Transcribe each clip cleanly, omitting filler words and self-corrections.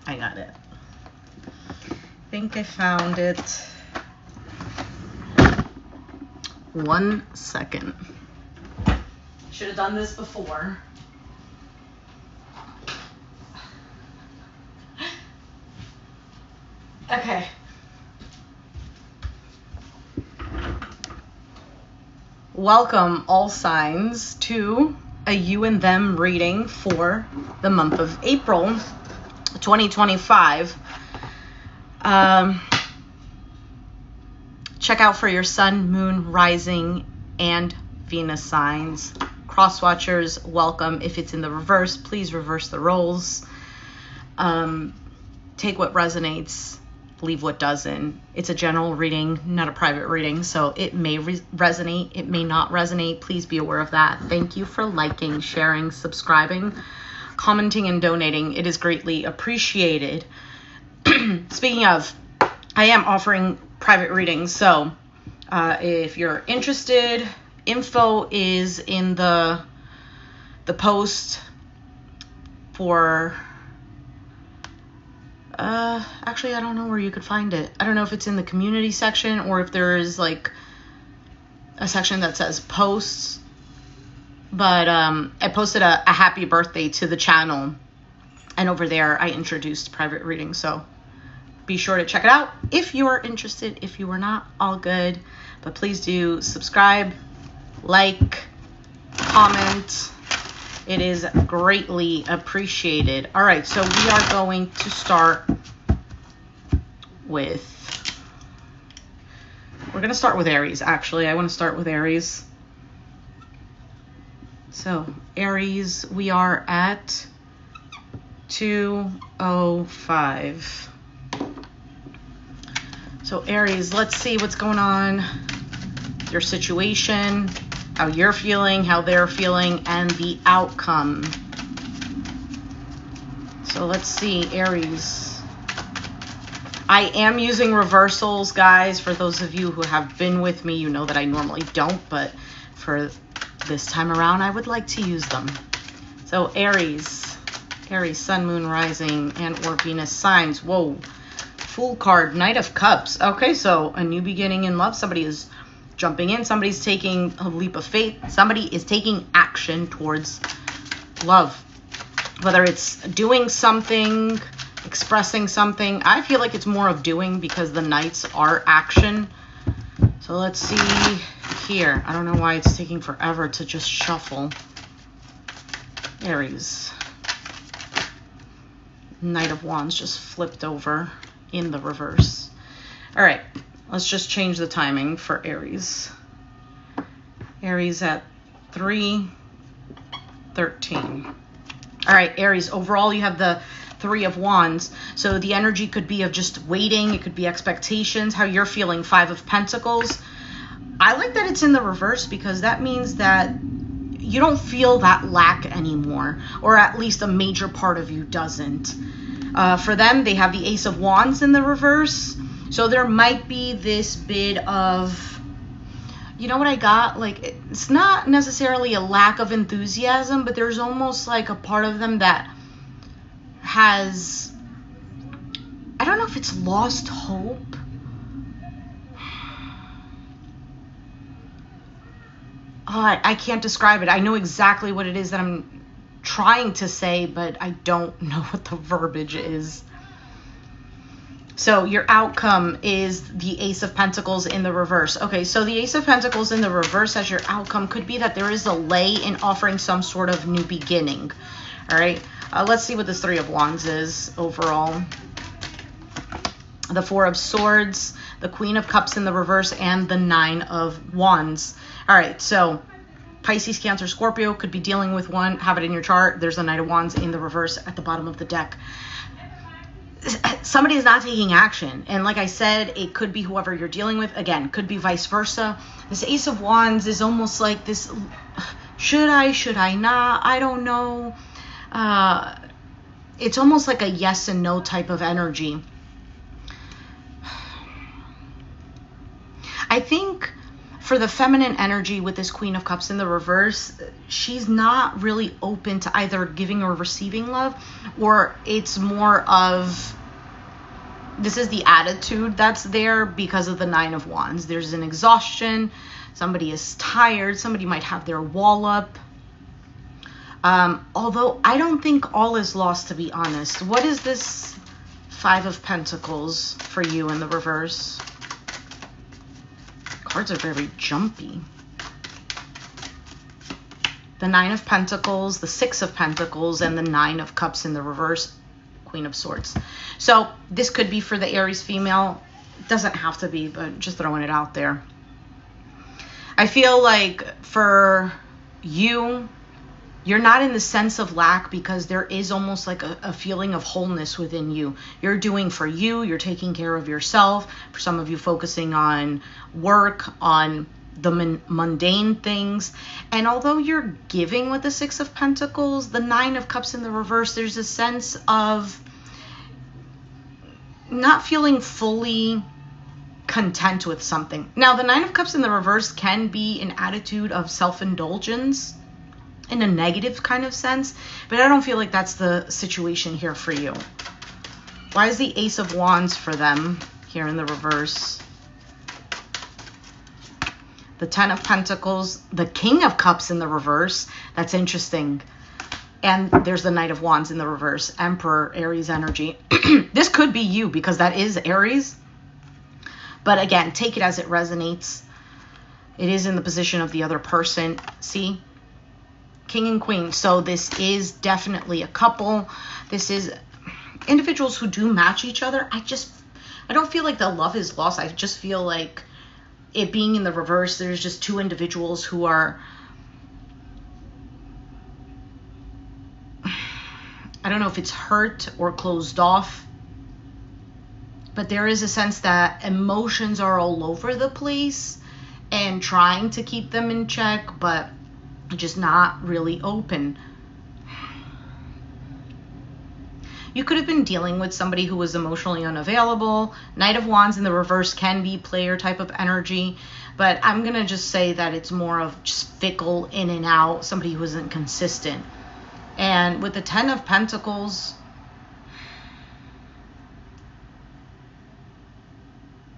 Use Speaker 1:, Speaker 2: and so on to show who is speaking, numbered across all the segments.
Speaker 1: I got it. I think I found it. 1 second. Should have done this before. Okay. Welcome, all signs, to a you and them reading for the month of April 2025. Check out for your sun, moon, rising, and Venus signs. Cross watchers, welcome. If it's in the reverse, please reverse the roles. Take what resonates, leave what doesn't. It's a general reading, not a private reading, so it may resonate, it may not resonate. Please be aware of that. Thank you for liking, sharing, subscribing, commenting, and donating. It is greatly appreciated. Speaking of, I am offering private readings, so if you're interested, info is in the post for actually, I don't know where you could find it. I don't know if it's in the community section or if there is like a section that says posts, but I posted a happy birthday to the channel, and over there I introduced private reading, so be sure to check it out if you are interested. If you are not, all good, but please do subscribe, like, comment. It is greatly appreciated. All right, so we are going to start with, we're going to start with Aries, actually. I want to start with Aries. So, Aries, we are at 205. So, Aries, let's see what's going on, your situation, how you're feeling, how they're feeling, and the outcome. So let's see, Aries. I am using reversals, guys. For those of you who have been with me, you know that I normally don't, but for this time around, I would like to use them. So Aries, sun, moon, rising, and or Venus signs. Whoa, Fool card, Knight of Cups. Okay, so a new beginning in love. Somebody is jumping in, somebody's taking a leap of faith, somebody is taking action towards love, whether it's doing something, expressing something. I feel like it's more of doing because the Knights are action. So let's see here. I don't know why it's taking forever to just shuffle. Aries, Knight of Wands just flipped over in the reverse. All right, let's just change the timing for Aries. Aries at 3:13. All right, Aries, overall you have the 3 of Wands. So the energy could be of just waiting. It could be expectations, how you're feeling. 5 of Pentacles. I like that it's in the reverse because that means that you don't feel that lack anymore, or at least a major part of you doesn't. For them, they have the Ace of Wands in the reverse. So there might be this bit of, you know what I got? Like, it's not necessarily a lack of enthusiasm, but there's almost like a part of them that has, I don't know if it's lost hope. Oh, I can't describe it. I know exactly what it is that I'm trying to say, but I don't know what the verbiage is. So your outcome is the Ace of Pentacles in the reverse. Okay, so the Ace of Pentacles in the reverse as your outcome could be that there is a delay in offering some sort of new beginning. All right, let's see what this 3 of Wands is overall. The 4 of Swords, the Queen of Cups in the reverse, and the 9 of Wands. All right, so Pisces, Cancer, Scorpio could be dealing with one. Have it in your chart. There's a Knight of Wands in the reverse at the bottom of the deck. Somebody is not taking action, and like I said, it could be whoever you're dealing with. Again, could be vice versa. This Ace of Wands is almost like this, should I not, I don't know. It's almost like a yes and no type of energy. I think for for the feminine energy with this Queen of Cups in the reverse, she's not really open to either giving or receiving love, or it's more of, this is the attitude that's there because of the Nine of Wands. There's an exhaustion. Somebody is tired. Somebody might have their wall up. Although I don't think all is lost, to be honest. What is this Five of Pentacles for you in the reverse? Cards are very jumpy. The Nine of Pentacles, the Six of Pentacles, and the Nine of Cups in the reverse, Queen of Swords. So this could be for the Aries female. It doesn't have to be, but just throwing it out there. I feel like for you, you're not in the sense of lack because there is almost like a feeling of wholeness within you. You're doing for you. You're taking care of yourself. For some of you, focusing on work, on the mundane things. And although you're giving with the Six of Pentacles, the Nine of Cups in the reverse, there's a sense of not feeling fully content with something. Now, the Nine of Cups in the reverse can be an attitude of self-indulgence in a negative kind of sense, but I don't feel like that's the situation here for you. Why is the Ace of Wands for them here in the reverse? The Ten of Pentacles, the King of Cups in the reverse. That's interesting. And there's the Knight of Wands in the reverse. Emperor, Aries energy. This could be you because that is Aries. But again, take it as it resonates. It is in the position of the other person. See? King and Queen. So this is definitely a couple. This is individuals who do match each other. I don't feel like the love is lost. I just feel like it being in the reverse, there's just two individuals who are, I don't know if it's hurt or closed off, but there is a sense that emotions are all over the place and trying to keep them in check, but just not really open. You could have been dealing with somebody who was emotionally unavailable. Knight of Wands in the reverse can be player type of energy, but I'm going to just say that it's more of just fickle, in and out, somebody who isn't consistent. And with the Ten of Pentacles,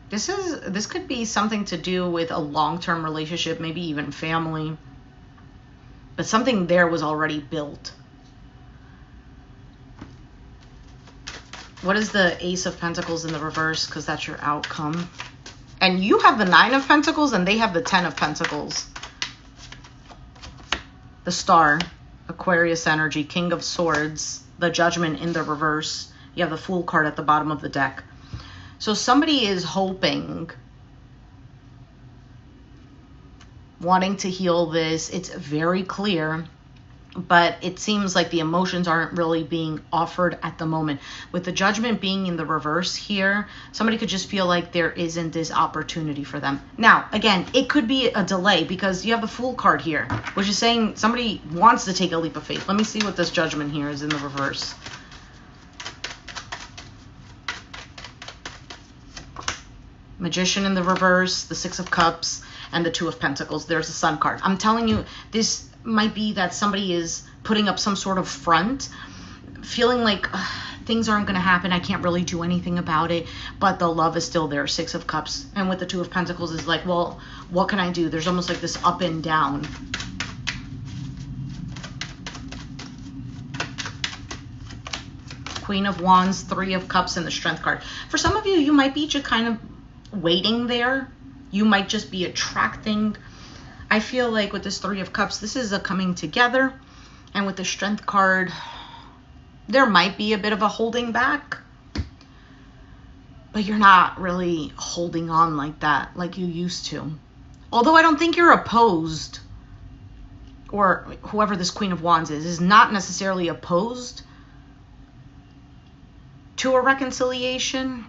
Speaker 1: this could be something to do with a long-term relationship, maybe even family. But something there was already built. What is the Ace of Pentacles in the reverse? Because that's your outcome. And you have the Nine of Pentacles and they have the Ten of Pentacles. The Star, Aquarius energy, King of Swords, the Judgment in the reverse. You have the Fool card at the bottom of the deck. So somebody is hoping, wanting to heal this. It's very clear, but it seems like the emotions aren't really being offered at the moment. With the Judgment being in the reverse here, somebody could just feel like there isn't this opportunity for them. Now, again, it could be a delay because you have the Fool card here, which is saying somebody wants to take a leap of faith. Let me see what this Judgment here is in the reverse. Magician in the reverse, the Six of Cups, and the Two of Pentacles. There's the Sun card. I'm telling you, this might be that somebody is putting up some sort of front, feeling like things aren't going to happen. I can't really do anything about it, but the love is still there. Six of Cups. And with the Two of Pentacles is like, well, what can I do? There's almost like this up and down. Queen of Wands, Three of Cups, and the Strength card. For some of you, you might be just kind of waiting there. You might just be attracting. I feel like with this Three of Cups, this is a coming together. And with the Strength card, there might be a bit of a holding back. But you're not really holding on like that, like you used to. Although I don't think you're opposed, or whoever this Queen of Wands is not necessarily opposed to a reconciliation.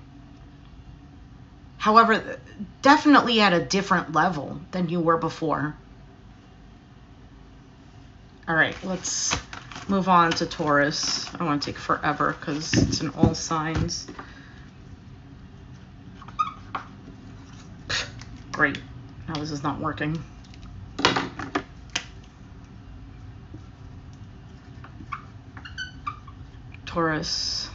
Speaker 1: However, definitely at a different level than you were before. All right, let's move on to Taurus. I don't want to take forever because it's in all signs. Great. Now this is not working. Taurus.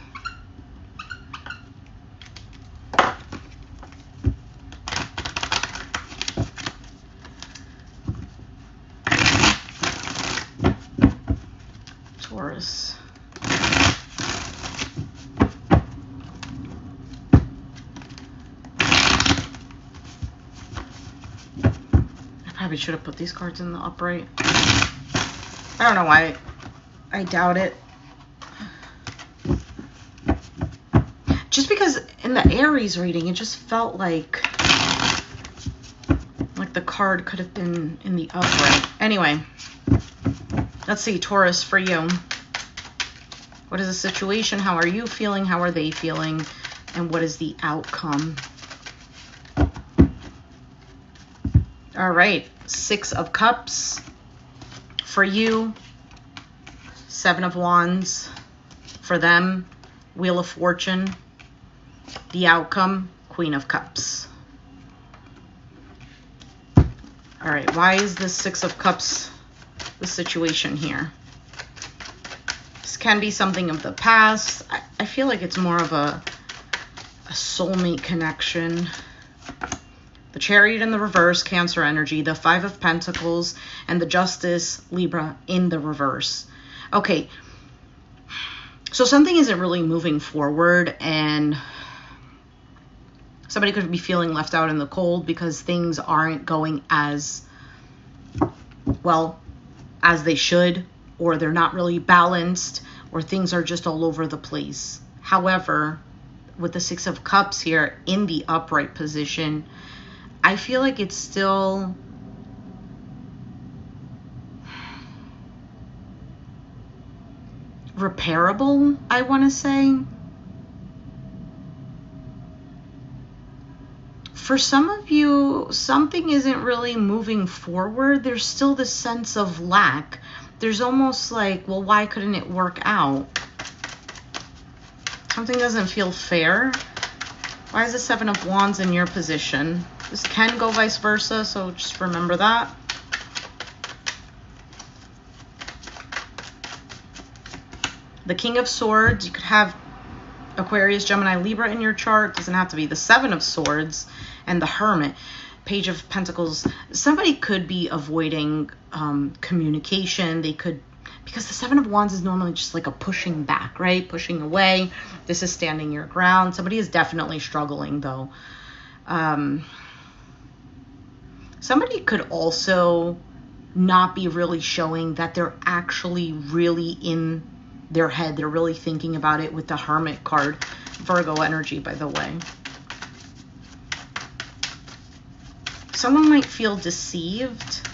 Speaker 1: Taurus. Probably should have put these cards in the upright. I don't know why. I doubt it. Just because in the Aries reading, it just felt like the card could have been in the upright. Anyway, let's see, Taurus, for you. What is the situation? How are you feeling? How are they feeling? And what is the outcome? All right, 6 of Cups for you, 7 of Wands for them, Wheel of Fortune, the outcome, Queen of Cups. All right, why is this 6 of Cups the situation here? This can be something of the past. I feel like it's more of a soulmate connection. The Chariot in the reverse, Cancer energy, the 5 of Pentacles, and the Justice, Libra, in the reverse. Okay, so something isn't really moving forward, and somebody could be feeling left out in the cold because things aren't going as well as they should, or they're not really balanced, or things are just all over the place. However, with the 6 of Cups here in the upright position, I feel like it's still repairable, I want to say. For some of you, something isn't really moving forward. There's still this sense of lack. There's almost like, well, why couldn't it work out? Something doesn't feel fair. Why is the 7 of Wands in your position? This can go vice versa, so just remember that. The King of Swords, you could have Aquarius, Gemini, Libra in your chart. Doesn't have to be. The 7 of Swords and the Hermit. Page of Pentacles. Somebody could be avoiding communication. They could, because the 7 of Wands is normally just like a pushing back, right? Pushing away. This is standing your ground. Somebody is definitely struggling, though. Somebody could also not be really showing that they're actually really in their head. They're really thinking about it with the Hermit card. Virgo energy, by the way. Someone might feel deceived.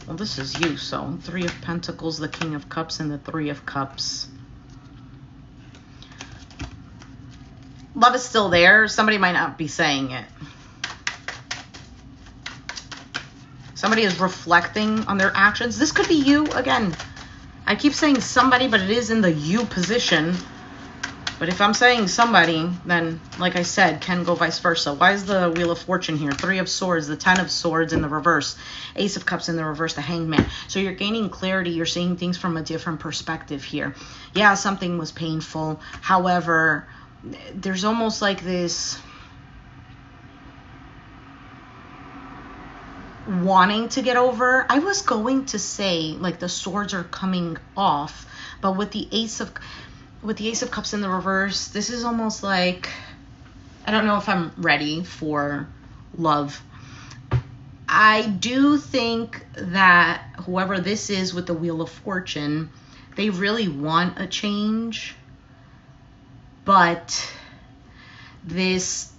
Speaker 1: Well, this is you, so 3 of Pentacles, the King of Cups, and the 3 of Cups. Love is still there. Somebody might not be saying it. Somebody is reflecting on their actions. This could be you again. I keep saying somebody, but it is in the you position. But if I'm saying somebody, then, like I said, can go vice versa. Why is the Wheel of Fortune here? 3 of Swords, the 10 of Swords in the reverse. Ace of Cups in the reverse, the Hanged Man. So you're gaining clarity. You're seeing things from a different perspective here. Yeah, something was painful. However, there's almost like this wanting to get over. I was going to say like the swords are coming off, but with the Ace of Cups in the reverse, this is almost like, I don't know if I'm ready for love. I do think that whoever this is with the Wheel of Fortune, they really want a change, but this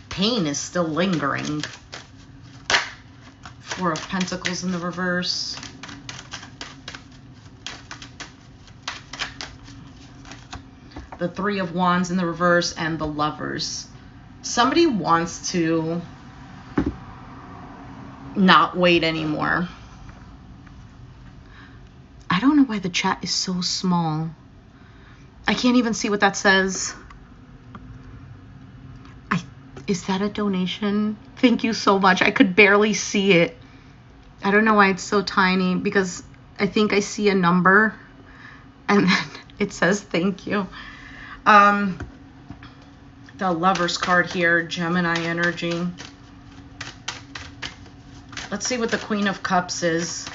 Speaker 1: pain is still lingering. 4 of Pentacles in the reverse. The 3 of Wands in the reverse, and the Lovers. Somebody wants to not wait anymore. I don't know why the chat is so small. I can't even see what that says. Is that a donation? Thank you so much. I could barely see it. I don't know why it's so tiny, because I think I see a number and then it says thank you. The Lover's card here, Gemini energy. Let's see what the Queen of Cups is.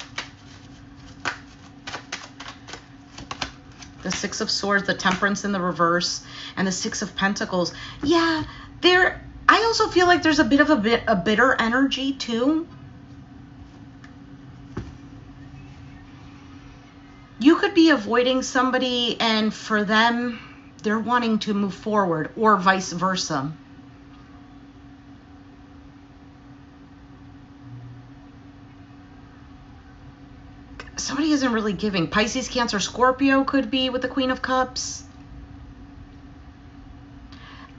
Speaker 1: The Six of Swords, the Temperance in the reverse, and the Six of Pentacles. Yeah, I also feel like there's a bit of a bitter energy too. You could be avoiding somebody, and for them, they're wanting to move forward, or vice versa. Somebody isn't really giving. Pisces, Cancer, Scorpio could be with the Queen of Cups.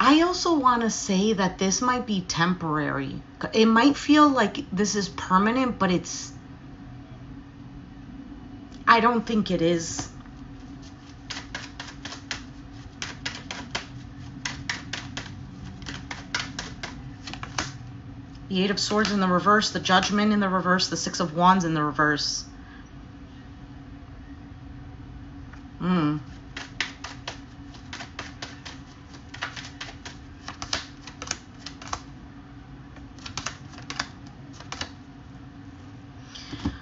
Speaker 1: I also want to say that this might be temporary. It might feel like this is permanent, but I don't think it is. The Eight of Swords in the reverse, the Judgment in the reverse, the Six of Wands in the reverse.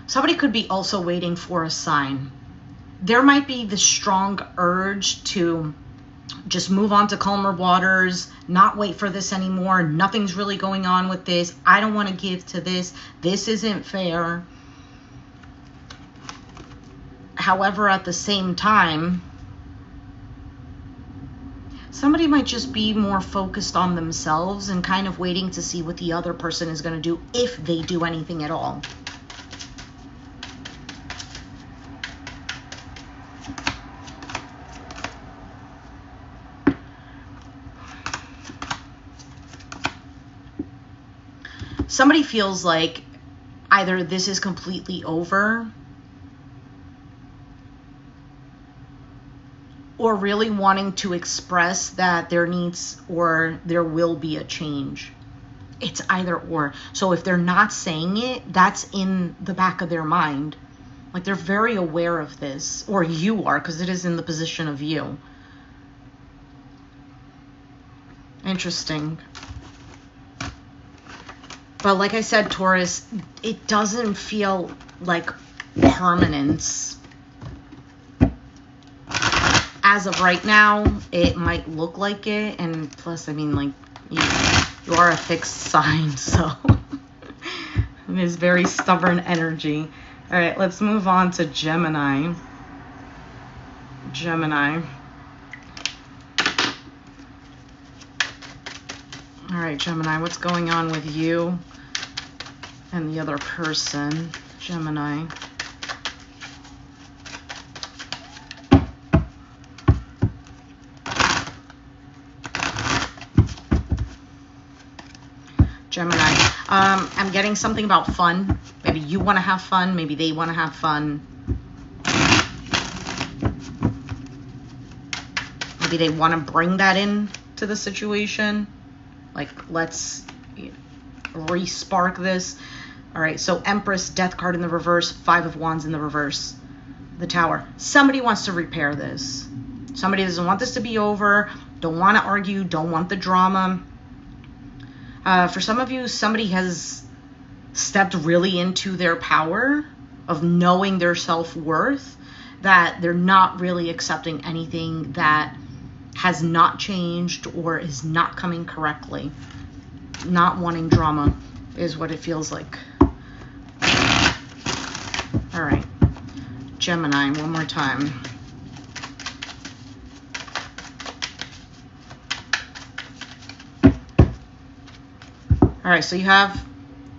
Speaker 1: Somebody could be also waiting for a sign. There might be the strong urge to just move on to calmer waters, not wait for this anymore. Nothing's really going on with this. I don't want to give to this. This isn't fair. However, at the same time, somebody might just be more focused on themselves and kind of waiting to see what the other person is going to do, if they do anything at all. Somebody feels like either this is completely over, or really wanting to express that there needs or there will be a change. It's either or. So if they're not saying it, that's in the back of their mind. Like they're very aware of this, or you are, because it is in the position of you. Interesting. But like I said, Taurus, it doesn't feel like permanence. As of right now, it might look like it. And plus, I mean, like, you are a fixed sign, so it is very stubborn energy. All right, let's move on to Gemini. Gemini. All right, Gemini, what's going on with you and the other person? Gemini. Gemini. I'm getting something about fun. Maybe you want to have fun. Maybe they want to have fun. Maybe they want to bring that in to the situation. Like, let's re-spark this. All right, so Empress, Death card in the reverse, Five of Wands in the reverse, the Tower. Somebody wants to repair this. Somebody doesn't want this to be over, don't want to argue, don't want the drama. For some of you, somebody has stepped really into their power of knowing their self-worth, that they're not really accepting anything that has not changed or is not coming correctly. Not wanting drama is what it feels like. All right, Gemini, one more time. All right, so you have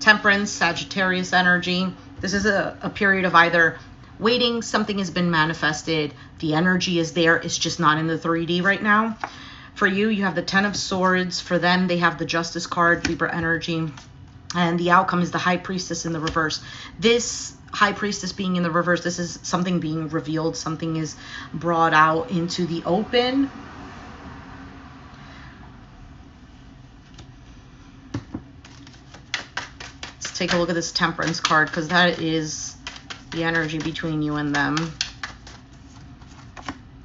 Speaker 1: Temperance, Sagittarius energy. This is a period of either waiting, something has been manifested, the energy is there, it's just not in the 3D right now. For you, you have the Ten of Swords. For them, they have the Justice card, Libra energy. And the outcome is the High Priestess in the reverse. This High Priestess being in the reverse, this is something being revealed, something is brought out into the open. take a look at this Temperance card, because that is the energy between you and them.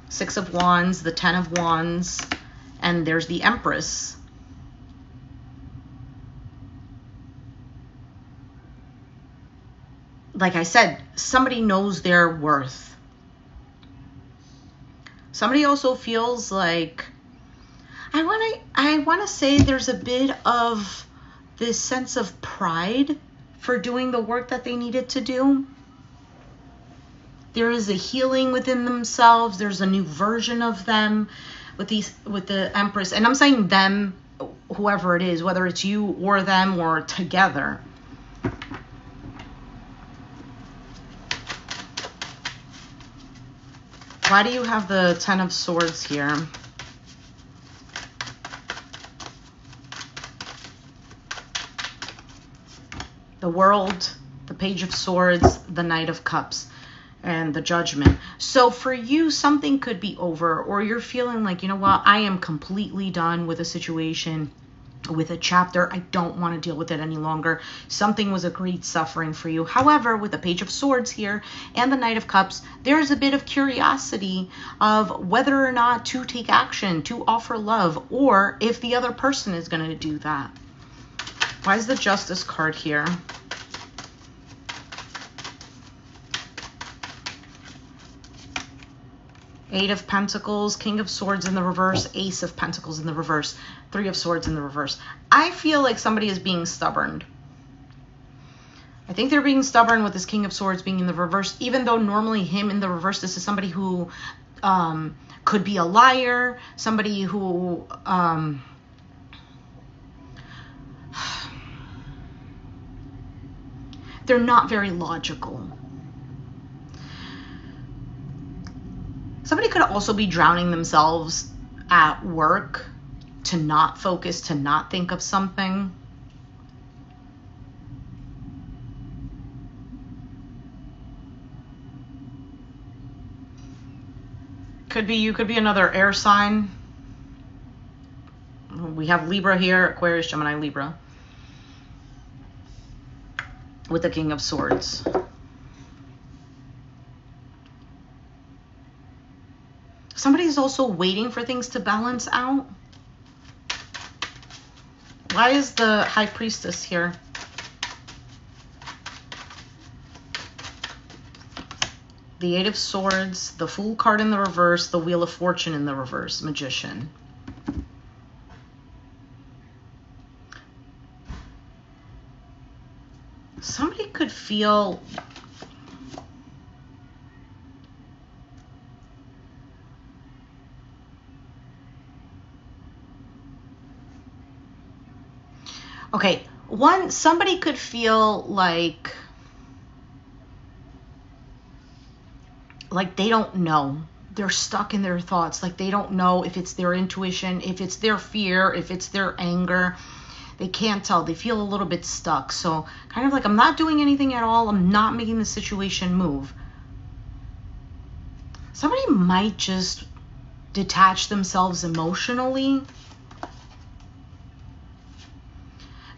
Speaker 1: Six of Wands, the 10 of Wands, and there's the Empress. Like I said, somebody knows their worth. Somebody also feels like, I want to say there's a bit of this sense of pride for doing the work that they needed to do. There is a healing within themselves. There's a new version of them with the Empress. And I'm saying them, whoever it is, whether it's you or them or together. Why do you have the 10 of Swords here? The World, the Page of Swords, the Knight of Cups, and the Judgment. So for you, something could be over, or you're feeling like, you know what, I am completely done with a situation, with a chapter. I don't want to deal with it any longer. Something was a great suffering for you. However, with the Page of Swords here and the Knight of Cups, there's a bit of curiosity of whether or not to take action, to offer love, or if the other person is going to do that. Why is the Justice card here? Eight of Pentacles, King of Swords in the reverse, Ace of Pentacles in the reverse, Three of Swords in the reverse. I feel like somebody is being stubborn. I think they're being stubborn with this King of Swords being in the reverse, even though normally him in the reverse, this is somebody who could be a liar, somebody who... they're not very logical. Somebody could also be drowning themselves at work to not focus, to not think of something. Could be you, could be another air sign. We have Libra here, Aquarius, Gemini, Libra, with the King of Swords. Somebody's also waiting for things to balance out. Why is the High Priestess here? The Eight of Swords, the Fool card in the reverse, the Wheel of Fortune in the reverse, Magician. Somebody could feel... Okay, somebody could feel like they don't know. They're stuck in their thoughts. Like they don't know if it's their intuition, if it's their fear, if it's their anger. They can't tell. They feel a little bit stuck. So kind of like, I'm not doing anything at all. I'm not making the situation move. Somebody might just detach themselves emotionally,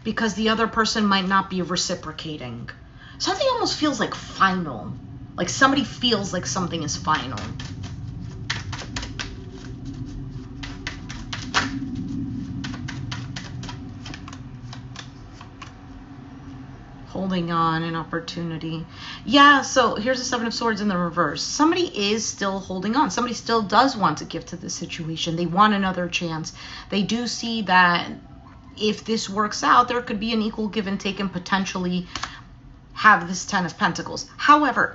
Speaker 1: because the other person might not be reciprocating. Something almost feels like final. Like somebody feels like something is final. Holding on, an opportunity. Yeah, so here's the Seven of Swords in the reverse. Somebody is still holding on. Somebody still does want to give to the situation. They want another chance. They do see that if this works out, there could be an equal give and take and potentially have this 10 of Pentacles. However,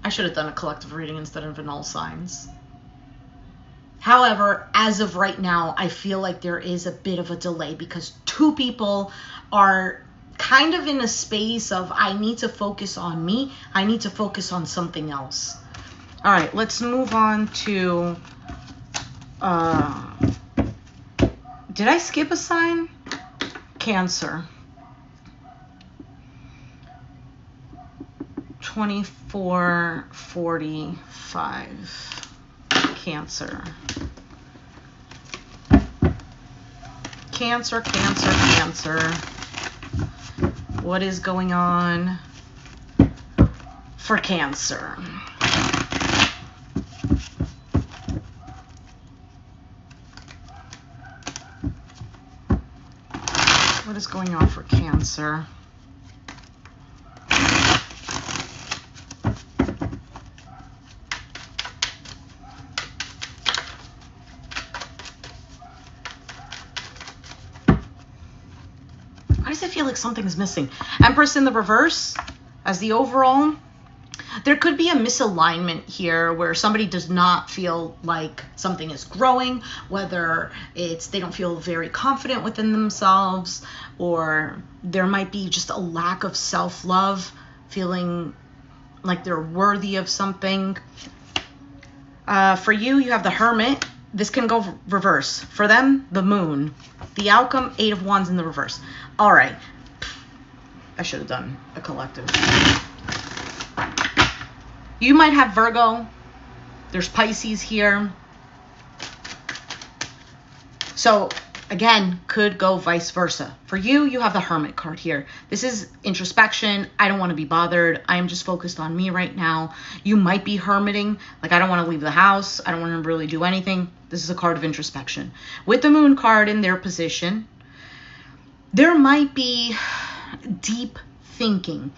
Speaker 1: I should have done a collective reading instead of an all signs. However, as of right now, I feel like there is a bit of a delay because two people are kind of in a space of, I need to focus on me. I need to focus on something else. All right, let's move on to, did I skip a sign? Cancer. 2445. Cancer. Cancer, Cancer, Cancer. What is going on for Cancer? What is going on for Cancer? Why does it feel like something's missing? Empress in the reverse as the overall. There could be a misalignment here where somebody does not feel like something is growing, whether it's they don't feel very confident within themselves, or there might be just a lack of self-love, feeling like they're worthy of something. For you, you have the Hermit. This can go reverse. For them, the Moon. The outcome, 8 of Wands in the reverse. All right. I should have done a collective. You might have Virgo. There's Pisces here. So, again, could go vice versa. For you, you have the Hermit card here. This is introspection. I don't want to be bothered. I am just focused on me right now. You might be hermiting. Like, I don't want to leave the house. I don't want to really do anything. This is a card of introspection. With the Moon card in their position, there might be deep thinking.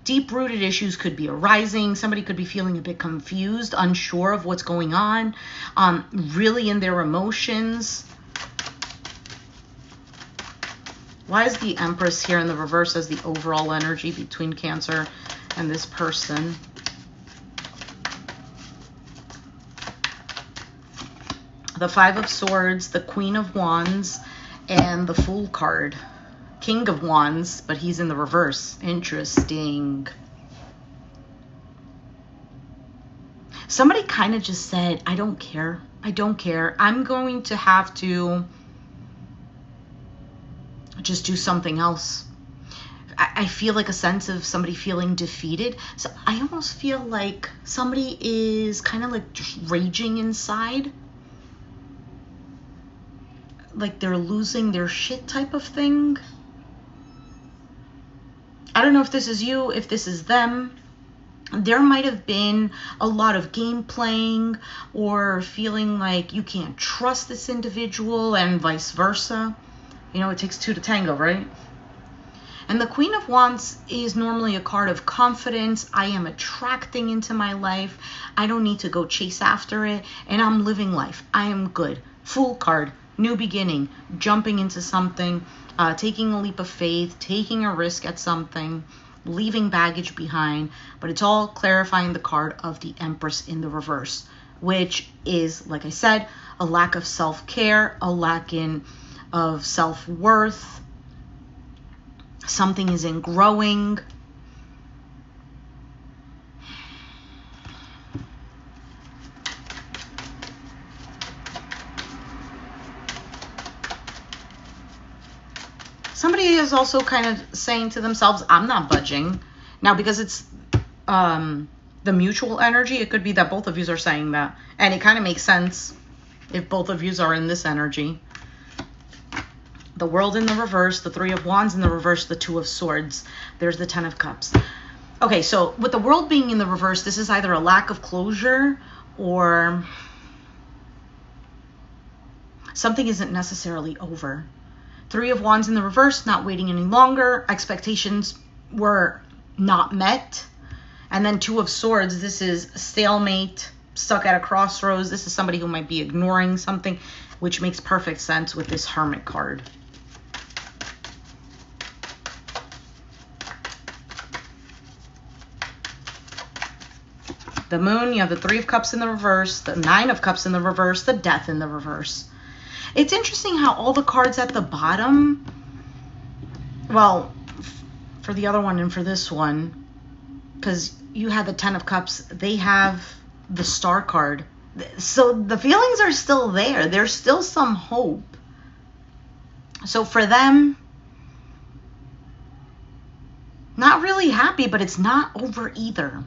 Speaker 1: Deep-rooted issues could be arising. Somebody could be feeling a bit confused, unsure of what's going on, really in their emotions. Why is the Empress here in the reverse as the overall energy between Cancer and this person? The Five of Swords, the Queen of Wands, and the Fool card. King of Wands, but he's in the reverse. Interesting. Somebody kind of just said, I don't care. I don't care. I'm going to have to just do something else. I feel like a sense of somebody feeling defeated. So I almost feel like somebody is kind of like just raging inside. Like they're losing their shit type of thing. I don't know if this is you, if this is them. There might have been a lot of game playing or feeling like you can't trust this individual and vice versa. You know, it takes two to tango, right? And the Queen of Wands is normally a card of confidence. I am attracting into my life. I don't need to go chase after it. And I'm living life. I am good. Fool card, new beginning, jumping into something. Taking a leap of faith, taking a risk at something, leaving baggage behind, but it's all clarifying the card of the Empress in the reverse, which is, like I said, a lack of self-care, a lack of self-worth. Something isn't growing. Somebody is also kind of saying to themselves, I'm not budging. Now, because it's the mutual energy, it could be that both of you are saying that. And it kind of makes sense if both of you are in this energy. The World in the reverse, the Three of Wands in the reverse, the Two of Swords. There's the Ten of Cups. Okay, so with the World being in the reverse, this is either a lack of closure or something isn't necessarily over. Three of Wands in the reverse, not waiting any longer. Expectations were not met. And then Two of Swords, this is stalemate, stuck at a crossroads. This is somebody who might be ignoring something, which makes perfect sense with this Hermit card. The Moon, you have the Three of Cups in the reverse, the Nine of Cups in the reverse, the Death in the reverse. It's interesting how all the cards at the bottom, well, for the other one and for this one, because you have the Ten of Cups, they have the Star card. So the feelings are still there. There's still some hope. So for them, not really happy, but it's not over either.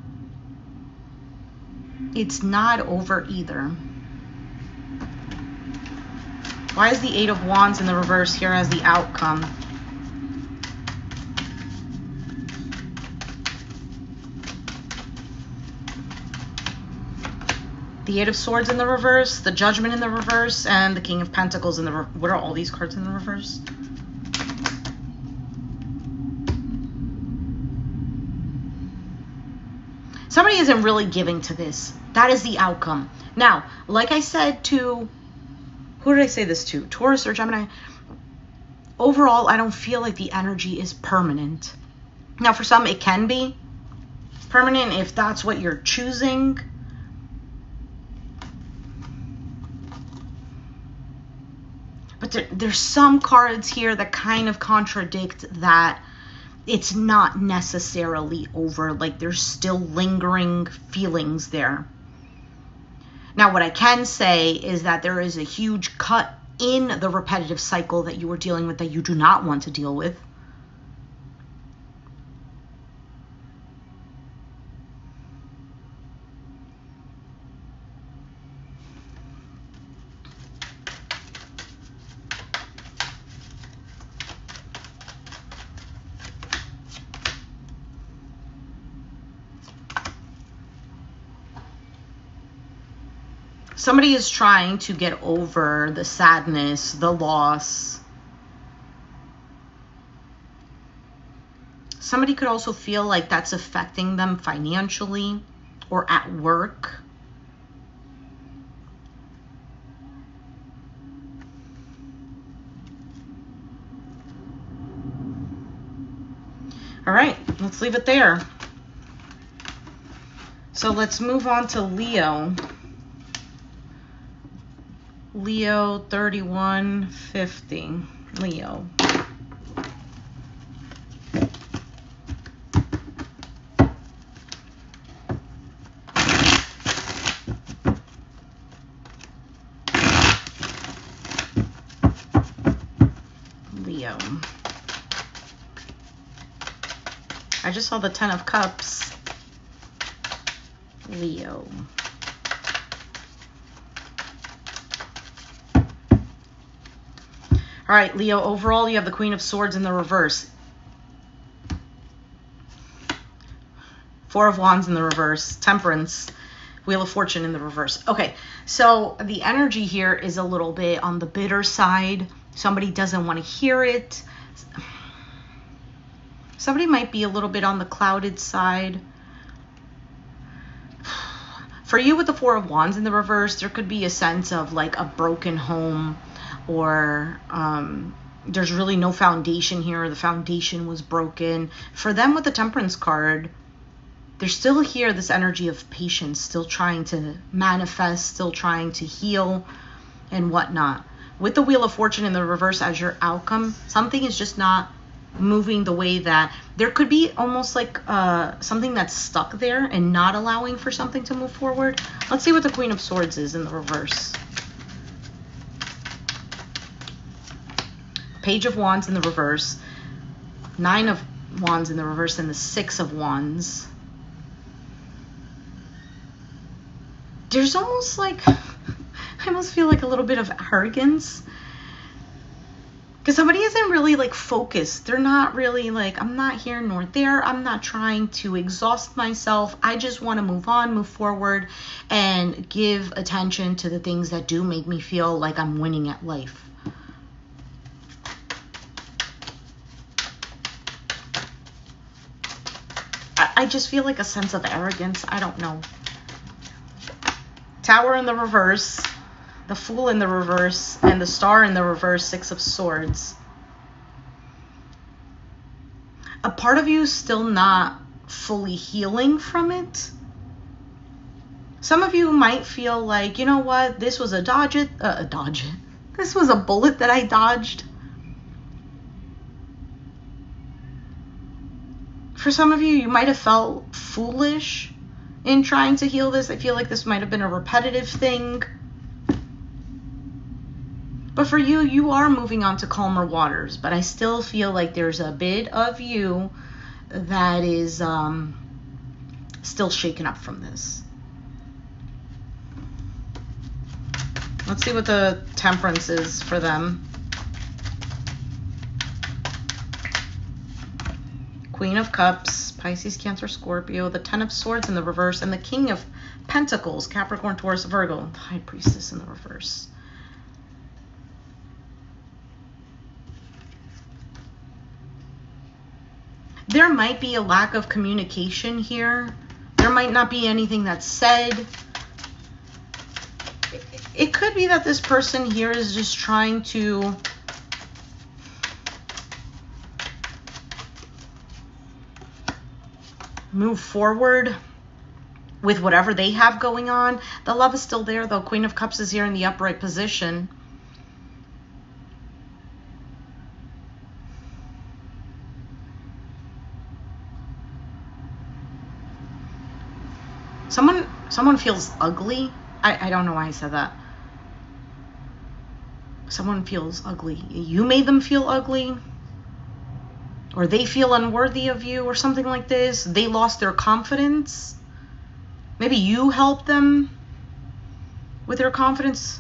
Speaker 1: It's not over either. Why is the Eight of Wands in the reverse here as the outcome? the Eight of Swords in the reverse, the Judgment in the reverse, and the King of Pentacles in the reverse. What are all these cards in the reverse? Somebody isn't really giving to this. That is the outcome. Now, like I said to, who did I say this to? Taurus or Gemini? Overall, I don't feel like the energy is permanent. Now, for some, it can be permanent if that's what you're choosing. But there's some cards here that kind of contradict that it's not necessarily over. Like, there's still lingering feelings there. Now, what I can say is that there is a huge cut in the repetitive cycle that you are dealing with that you do not want to deal with. Somebody is trying to get over the sadness, the loss. Somebody could also feel like that's affecting them financially or at work. All right, let's leave it there. So let's move on to Leo. Leo 3150. Leo. Leo. I just saw the 10 of Cups. Leo. All right, Leo, overall, you have the Queen of Swords in the reverse. Four of Wands in the reverse. Temperance. Wheel of Fortune in the reverse. Okay, so the energy here is a little bit on the bitter side. Somebody doesn't want to hear it. Somebody might be a little bit on the clouded side. For you with the Four of Wands in the reverse, there could be a sense of like a broken home, or there's really no foundation here. The foundation was broken. For them with the Temperance card, there's still here this energy of patience, still trying to manifest, still trying to heal and whatnot. With the Wheel of Fortune in the reverse as your outcome, something is just not moving the way that there could be almost like something that's stuck there and not allowing for something to move forward. Let's see what the Queen of Swords is in the reverse. Page of Wands in the reverse, Nine of Wands in the reverse, and the Six of Wands. There's almost like, I almost feel like a little bit of arrogance. Because somebody isn't really like focused. They're not really like, I'm not here nor there. I'm not trying to exhaust myself. I just want to move on, move forward, and give attention to the things that do make me feel like I'm winning at life. I just feel like a sense of arrogance. I don't know. Tower in the reverse, the Fool in the reverse, and the Star in the reverse, Six of Swords. A part of you is still not fully healing from it. Some of you might feel like, you know what, this was this was a bullet that I dodged. For some of you, you might have felt foolish in trying to heal this. I feel like this might have been a repetitive thing. But for you, you are moving on to calmer waters. But I still feel like there's a bit of you that is still shaken up from this. Let's see what the Temperance is for them. Queen of Cups, Pisces, Cancer, Scorpio, the Ten of Swords in the reverse, and the King of Pentacles, Capricorn, Taurus, Virgo, the High Priestess in the reverse. There might be a lack of communication here. There might not be anything that's said. It could be that this person here is just trying to move forward with whatever they have going on. The love is still there, though. Queen of Cups is here in the upright position. Someone feels ugly. I don't know why I said that. Someone feels ugly. You made them feel ugly. Or they feel unworthy of you or something like this. They lost their confidence. Maybe you helped them with their confidence.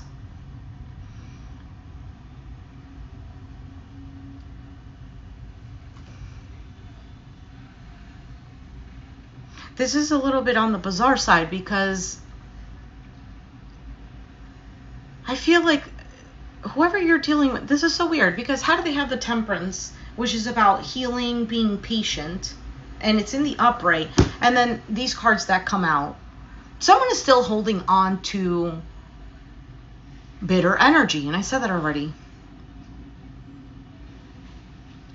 Speaker 1: This is a little bit on the bizarre side because I feel like whoever you're dealing with, this is so weird because how do they have the Temperance, which is about healing, being patient, and it's in the upright, and then these cards that come out. Someone is still holding on to bitter energy, and I said that already.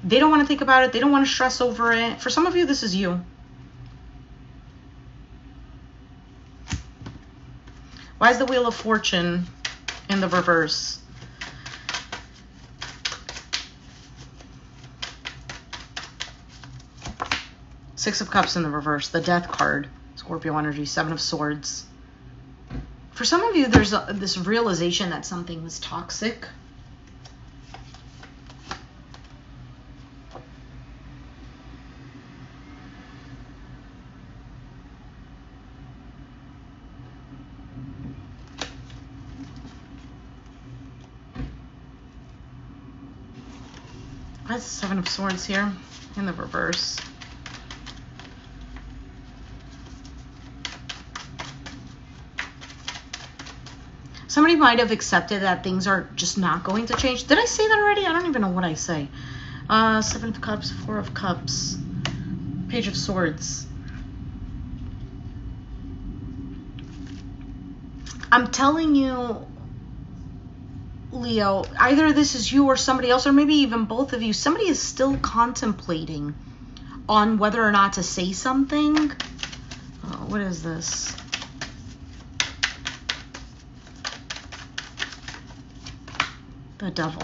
Speaker 1: They don't want to think about it. They don't want to stress over it. For some of you, this is you. Why is the Wheel of Fortune in the reverse? Six of Cups in the reverse, the Death card, Scorpio energy, Seven of Swords. For some of you, there's this realization that something was toxic. Why is the Seven of Swords here in the reverse? Somebody might have accepted that things are just not going to change. Did I say that already? I don't even know what I say. Seven of Cups, Four of Cups, Page of Swords. I'm telling you, Leo, either this is you or somebody else, or maybe even both of you. Somebody is still contemplating on whether or not to say something. What is this? The Devil,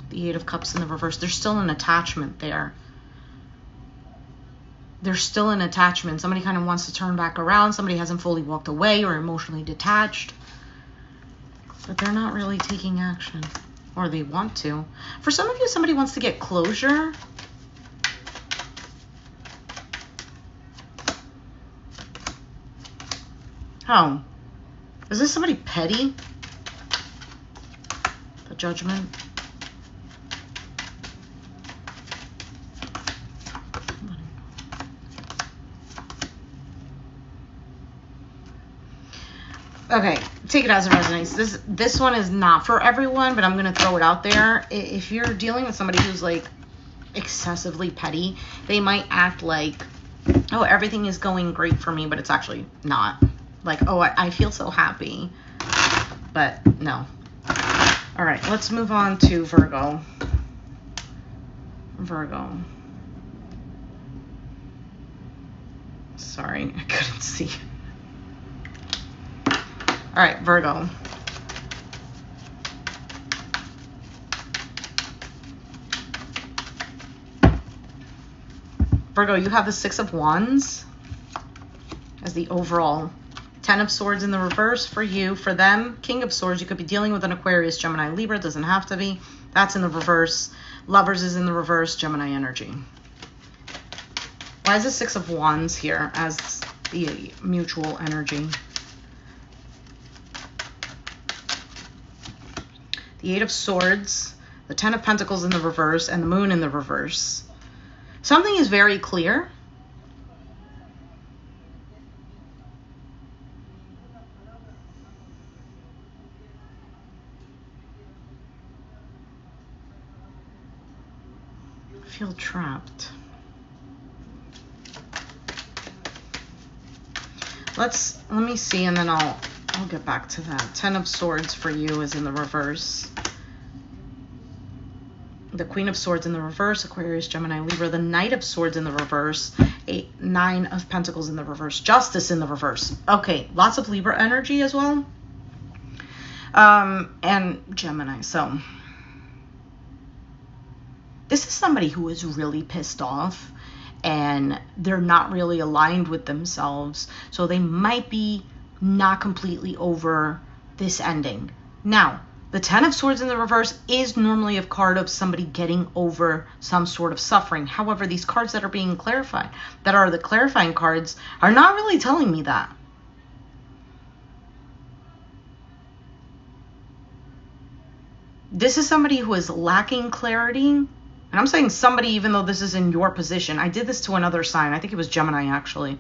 Speaker 1: the Eight of Cups in the reverse. There's still an attachment there. There's still an attachment. Somebody kind of wants to turn back around. Somebody hasn't fully walked away or emotionally detached. But they're not really taking action. Or they want to. For some of you, somebody wants to get closure. Oh. Is this somebody petty? The Judgment. Okay, take it as it resonates. This one is not for everyone, but I'm going to throw it out there. If you're dealing with somebody who's like excessively petty, they might act like, oh, everything is going great for me, but it's actually not. Like, oh, I feel so happy. But no. All right, let's move on to Virgo. Virgo. Sorry, I couldn't see. All right, Virgo. Virgo, you have the Six of Wands as the overall. Ten of Swords in the reverse for you. For them, King of Swords. You could be dealing with an Aquarius, Gemini, Libra. Doesn't have to be. That's in the reverse. Lovers is in the reverse, Gemini energy. Why is the Six of Wands here as the mutual energy? The Eight of Swords, the Ten of Pentacles in the reverse, and the Moon in the reverse. Something is very clear. feel trapped. Let me see, and then I'll get back to that. 10 of Swords for you is in the reverse. The Queen of Swords in the reverse, Aquarius, Gemini, Libra. The Knight of Swords in the reverse. 9 of Pentacles in the reverse. Justice in the reverse. Okay, lots of Libra energy as well. And Gemini. So this is somebody who is really pissed off, and they're not really aligned with themselves. So they might be not completely over this ending. Now, the 10 of Swords in the reverse is normally a card of somebody getting over some sort of suffering. However, these cards that are being clarified, that are the clarifying cards, are not really telling me that. This is somebody who is lacking clarity. And I'm saying somebody, even though this is in your position. I did this to another sign. I think it was Gemini, actually.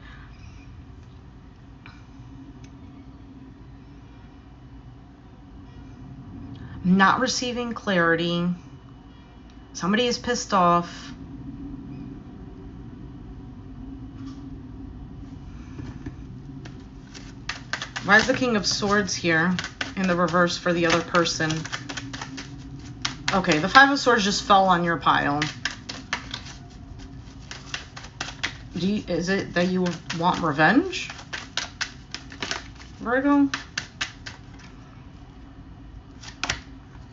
Speaker 1: Not receiving clarity. Somebody is pissed off. Why is the King of Swords here in the reverse for the other person? Okay, the 5 of Swords just fell on your pile. Is it that you want revenge, Virgo?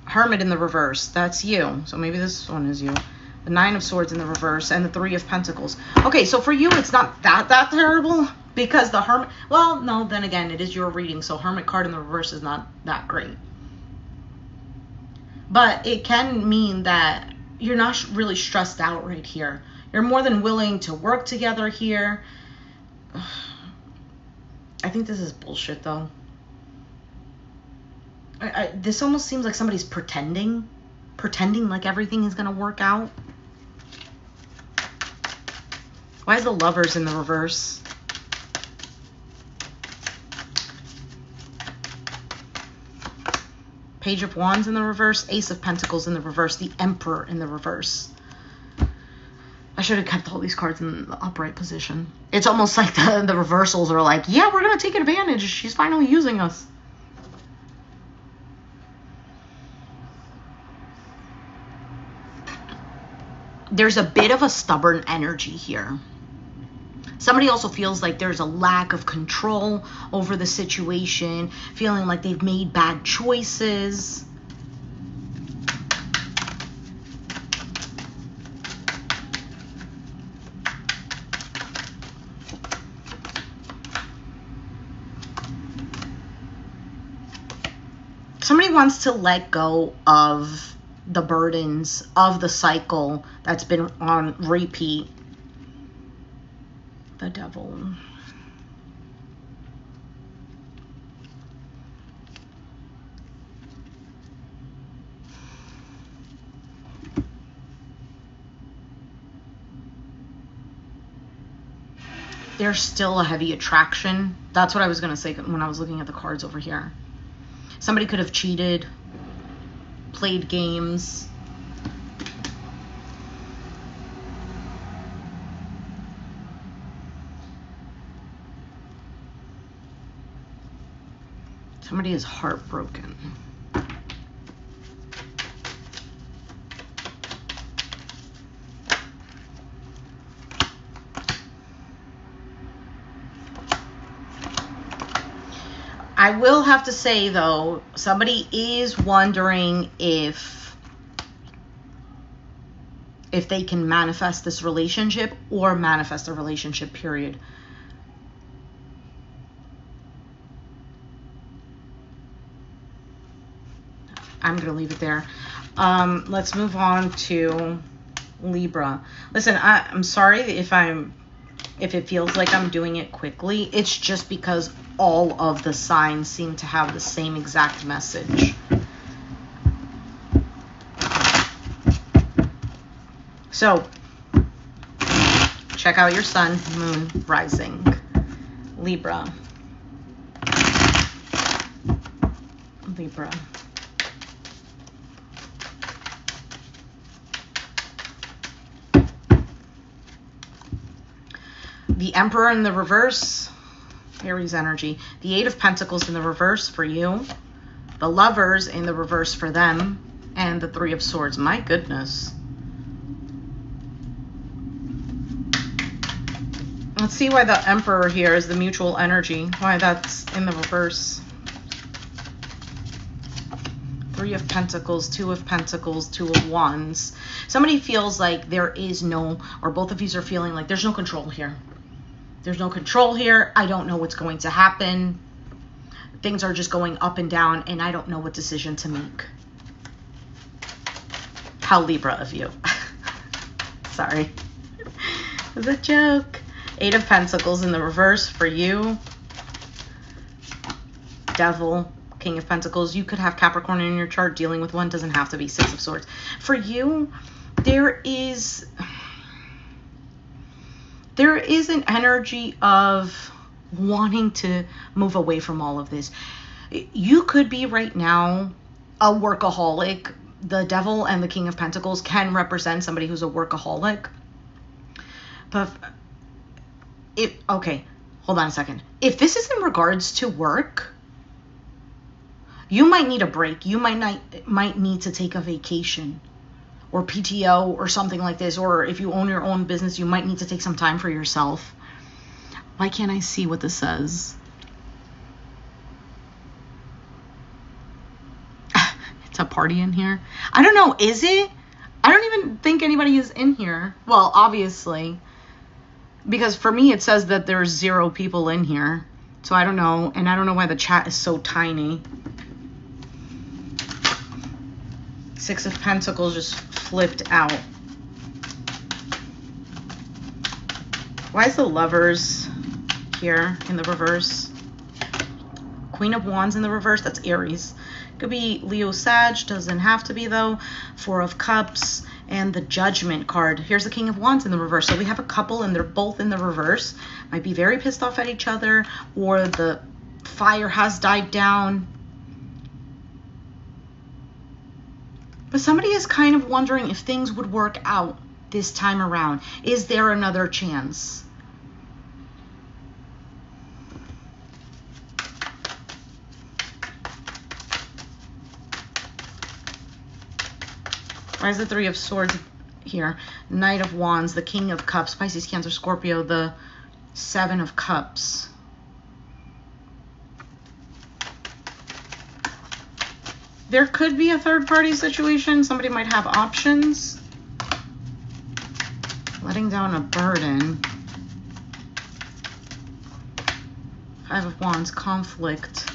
Speaker 1: Hermit in the reverse. That's you. So maybe this one is you. The 9 of Swords in the reverse and the 3 of Pentacles. Okay, so for you, it's not that terrible because the Hermit... Well, no, then again, it is your reading. So Hermit card in the reverse is not that great. But it can mean that you're not really stressed out right here. You're more than willing to work together here. I think this is bullshit, though. This almost seems like somebody's pretending like everything is going to work out. Why is the Lovers in the reverse? Page of Wands in the reverse, Ace of Pentacles in the reverse, the Emperor in the reverse. I should have kept all these cards in the upright position. It's almost like the reversals are like, yeah, we're going to take advantage. She's finally using us. There's a bit of a stubborn energy here. Somebody also feels like there's a lack of control over the situation, feeling like they've made bad choices. Somebody wants to let go of the burdens of the cycle that's been on repeat. The Devil. There's still a heavy attraction. That's what I was going to say when I was looking at the cards over here. Somebody could have cheated, played games. Somebody is heartbroken. I will have to say, though, somebody is wondering if they can manifest this relationship or manifest a relationship, period. I'm going to leave it there. Let's move on to Libra. Listen, I'm sorry if it feels like I'm doing it quickly. It's just because all of the signs seem to have the same exact message. So, check out your sun, moon, rising. Libra. Libra. The Emperor in the reverse, Aries energy. The Eight of Pentacles in the reverse for you. The Lovers in the reverse for them. And the Three of Swords. My goodness. Let's see why the Emperor here is the mutual energy. Why that's in the reverse. Three of Pentacles, Two of Pentacles, Two of Wands. Somebody feels like there is no, or both of you are feeling like there's no control here. There's no control here. I don't know what's going to happen. Things are just going up and down, and I don't know what decision to make. How Libra of you. Sorry. It was a joke. Eight of Pentacles in the reverse for you. Devil, King of Pentacles. You could have Capricorn in your chart. Dealing with one doesn't have to be Six of Swords. For you, there is an energy of wanting to move away from all of this. You could be right now a workaholic. The Devil and the King of Pentacles can represent somebody who's a workaholic. But okay, hold on a second. If this is in regards to work, you might need a break. You might need to take a vacation or PTO or something like this. Or if you own your own business, you might need to take some time for yourself. Why can't I see what this says? It's a party in here. I don't know. Is it? I don't even think anybody is in here. Well, obviously. Because for me, it says that there's 0 people in here. So I don't know. And I don't know why the chat is so tiny. Six of Pentacles just flipped out. Why is the Lovers here in the reverse? Queen of Wands in the reverse. That's Aries. Could be Leo, Sag. Doesn't have to be, though. Four of Cups. And the Judgment card. Here's the King of Wands in the reverse. So we have a couple and they're both in the reverse. Might be very pissed off at each other, or the fire has died down. But somebody is kind of wondering if things would work out this time around. Is there another chance? Why is the Three of Swords here? Knight of Wands, the King of Cups, Pisces, Cancer, Scorpio, the Seven of Cups. There could be a third-party situation. Somebody might have options. Letting down a burden. Five of Wands, conflict.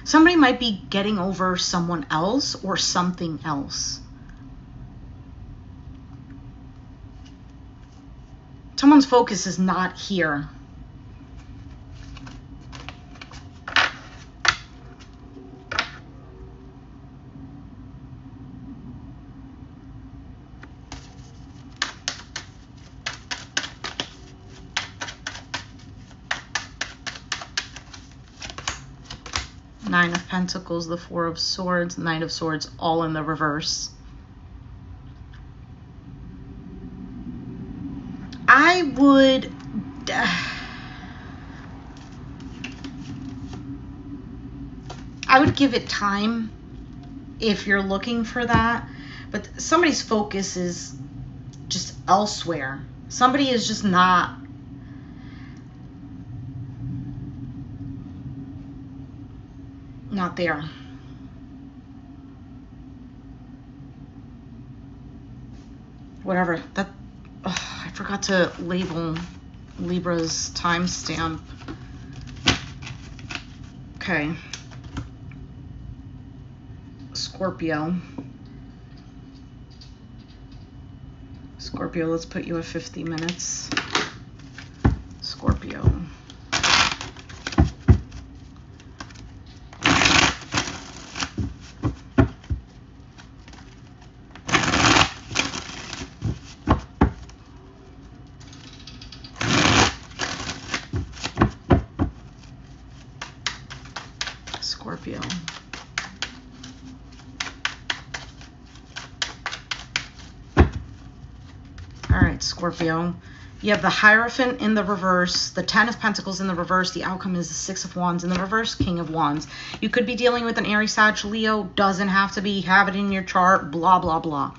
Speaker 1: Somebody might be getting over someone else or something else. Someone's focus is not here. Nine of Pentacles, the Four of Swords, Knight of Swords, all in the reverse. I would... give it time if you're looking for that. But somebody's focus is just elsewhere. Somebody is just not... not there. Whatever. That I forgot to label Libra's timestamp. Okay. Scorpio. Scorpio, let's put you at 50 minutes. Scorpio. Scorpio. All right, Scorpio. You have the Hierophant in the reverse, the 10 of Pentacles in the reverse. The outcome is the 6 of Wands in the reverse, King of Wands. You could be dealing with an Aries, Sag, Leo. Doesn't have to be. Have it in your chart. Blah, blah, blah.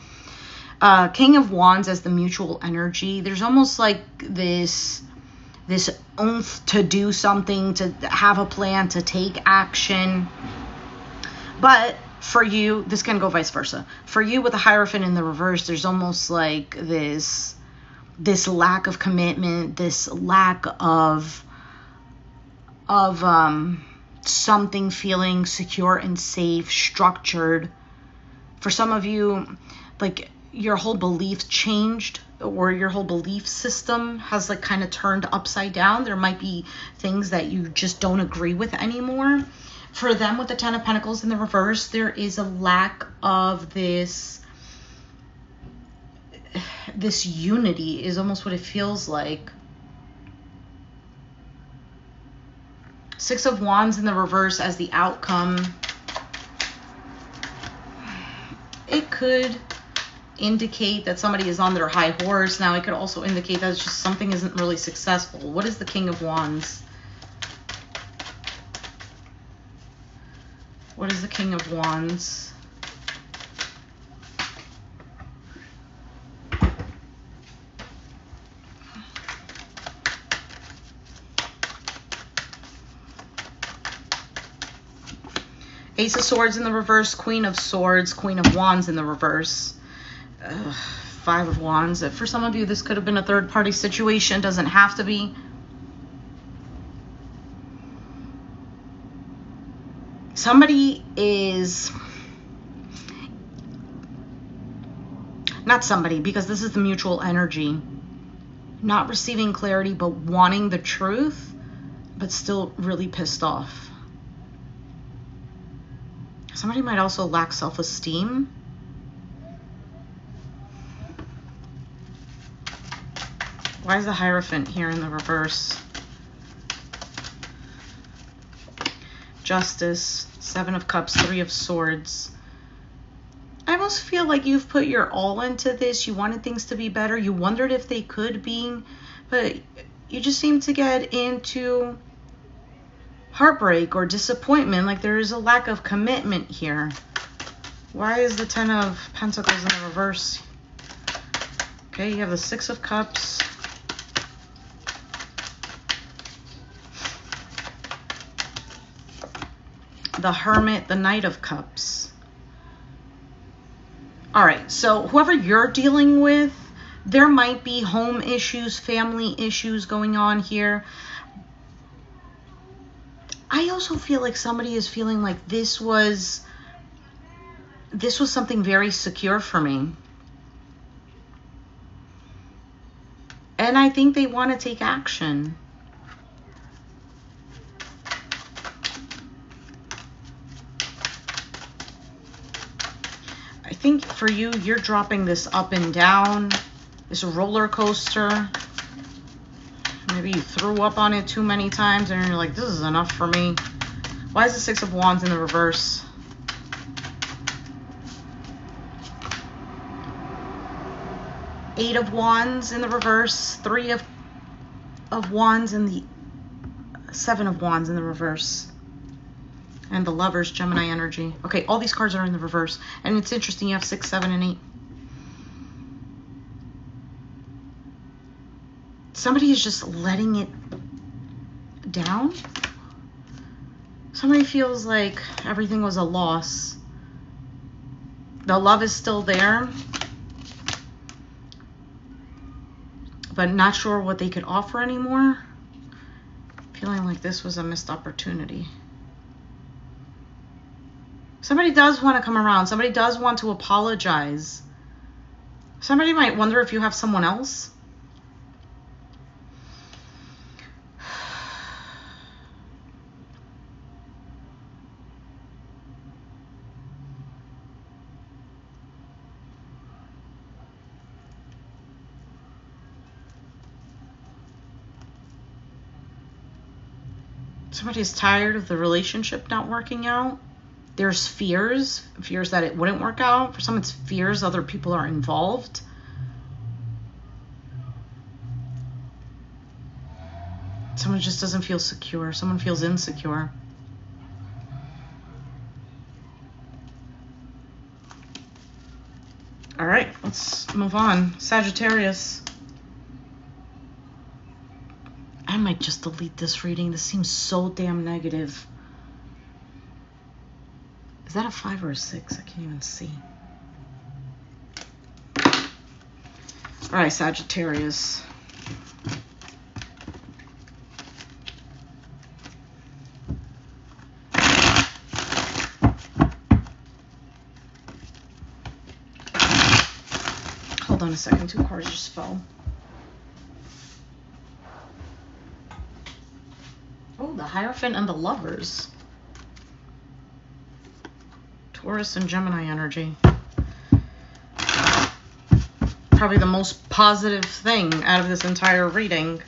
Speaker 1: King of Wands as the mutual energy. There's almost like this oomph to do something, to have a plan, to take action. But for you, this can go vice versa. For you with the Hierophant in the reverse, there's almost like this lack of commitment, this lack of something feeling secure and safe, structured. For some of you, like your whole belief changed, or your whole belief system has like kind of turned upside down. There might be things that you just don't agree with anymore. For them with the 10 of Pentacles in the reverse, there is a lack of this unity is almost what it feels like. 6 of Wands in the reverse as the outcome. It could indicate that somebody is on their high horse. Now, it could also indicate that it's just something isn't really successful. What is the King of Wands? What is the King of Wands? Ace of Swords in the reverse, Queen of Swords, Queen of Wands in the reverse. 5 of Wands. For some of you, this could have been a third-party situation. Doesn't have to be. Somebody is... Not somebody, because this is the mutual energy. Not receiving clarity, but wanting the truth, but still really pissed off. Somebody might also lack self-esteem. Why is the Hierophant here in the reverse? Justice, 7 of Cups, 3 of Swords. I almost feel like you've put your all into this. You wanted things to be better. You wondered if they could be, but you just seem to get into heartbreak or disappointment. Like there is a lack of commitment here. Why is the 10 of Pentacles in the reverse? Okay, you have the 6 of Cups. The Hermit, the Knight of Cups. All right, so whoever you're dealing with, there might be home issues, family issues going on here. I also feel like somebody is feeling like this was something very secure for me. And I think they want to take action. I think for you, you're dropping this up and down, this roller coaster. Maybe you threw up on it too many times and you're like, this is enough for me. Why is the 6 of Wands in the reverse? Eight of Wands in the reverse, 3 of Wands and the 7 of Wands in the reverse. And the Lovers, Gemini energy. Okay, all these cards are in the reverse. And it's interesting, you have 6, 7, and 8. Somebody is just letting it down. Somebody feels like everything was a loss. The love is still there, but not sure what they could offer anymore. Feeling like this was a missed opportunity. Somebody does want to come around. Somebody does want to apologize. Somebody might wonder if you have someone else. Somebody's tired of the relationship not working out. There's fears that it wouldn't work out. For some, it's fears other people are involved. Someone just doesn't feel secure. Someone feels insecure. All right, let's move on. Sagittarius. I might just delete this reading. This seems so damn negative. Is that a 5 or a 6? I can't even see. All right, Sagittarius. Hold on a second. 2 cards just fell. Oh, the Hierophant and the Lovers. Taurus and Gemini energy. Probably the most positive thing out of this entire reading.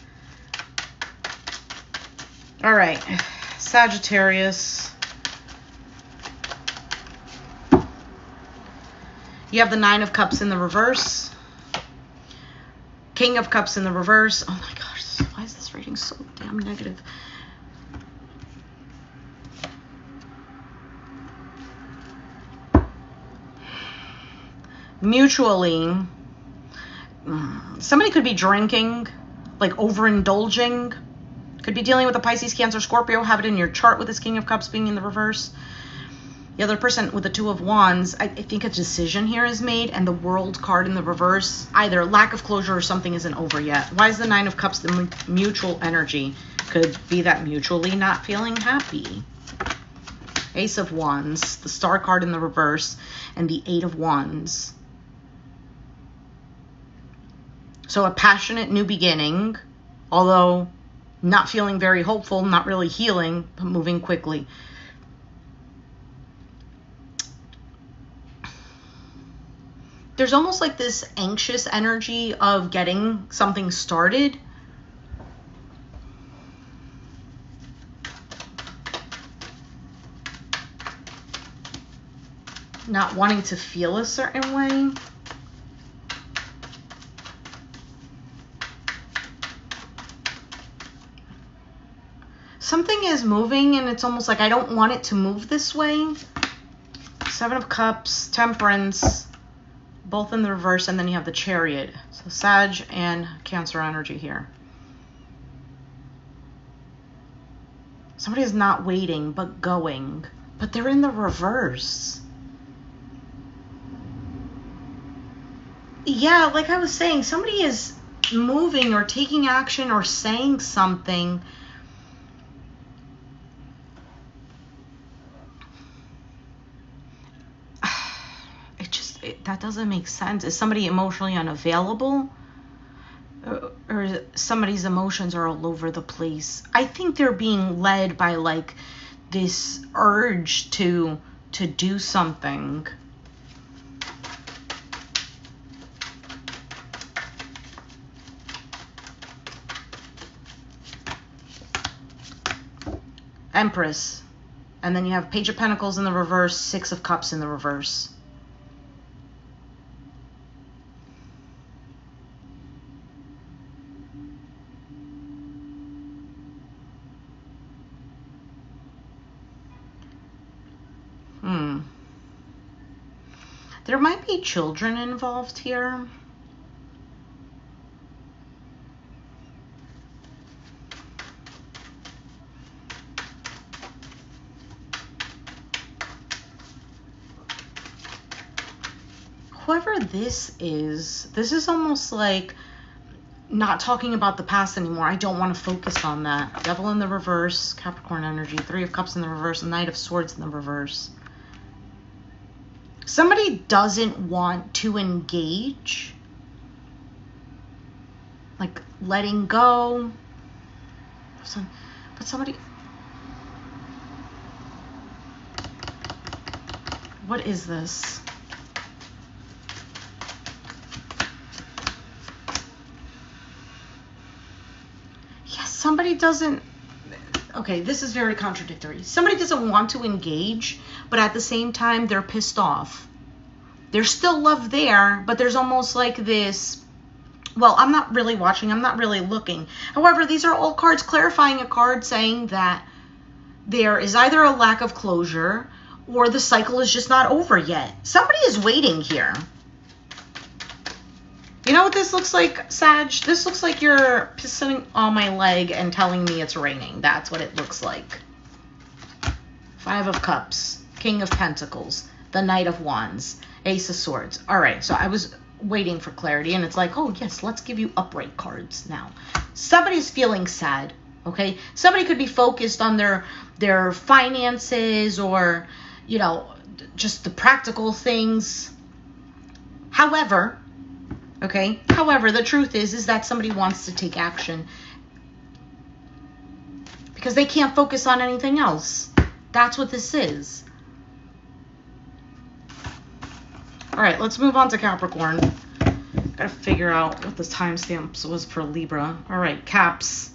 Speaker 1: All right, Sagittarius. You have the 9 of Cups in the reverse. King of Cups in the reverse. Oh my gosh, why is this reading so damn negative? Mutually, somebody could be drinking, like overindulging. Could be dealing with a Pisces, Cancer, Scorpio. Have it in your chart with this King of Cups being in the reverse. The other person with the 2 of Wands, I think a decision here is made, and the World card in the reverse, either lack of closure or something isn't over yet. Why is the 9 of Cups the mutual energy? Could be that mutually not feeling happy. Ace of Wands, the Star card in the reverse, and the 8 of Wands. So a passionate new beginning, although not feeling very hopeful, not really healing, but moving quickly. There's almost like this anxious energy of getting something started. Not wanting to feel a certain way. Something is moving and it's almost like I don't want it to move this way. 7 of Cups, Temperance, both in the reverse, and then you have the Chariot. So Sag and Cancer energy here. Somebody is not waiting but going, but they're in the reverse. Yeah, like I was saying, somebody is moving or taking action or saying something. That doesn't make sense. Is somebody emotionally unavailable? Or somebody's emotions are all over the place? I think they're being led by like this urge to do something. Empress. And then you have Page of Pentacles in the reverse, 6 of Cups in the reverse. There might be children involved here. Whoever this is almost like not talking about the past anymore. I don't want to focus on that. Devil in the reverse, Capricorn energy, 3 of Cups in the reverse, Knight of Swords in the reverse. Somebody doesn't want to engage, like letting go. But somebody, what is this? Yes, somebody doesn't, okay, this is very contradictory. Somebody doesn't want to engage, but at the same time, they're pissed off. There's still love there, but there's almost like this, well, I'm not really watching, I'm not really looking. However, these are all cards clarifying a card saying that there is either a lack of closure or the cycle is just not over yet. Somebody is waiting here. You know what this looks like, Sag? This looks like you're pissing on my leg and telling me it's raining. That's what it looks like. Five of Cups, King of Pentacles, the Knight of Wands, Ace of Swords. All right, so I was waiting for clarity, and it's like, oh, yes, let's give you upright cards now. Somebody's feeling sad, okay? Somebody could be focused on their finances or, you know, just the practical things. However, okay, however, the truth is that somebody wants to take action because they can't focus on anything else. That's what this is. All right, let's move on to Capricorn. Gotta figure out what the timestamps was for Libra. All right, Caps.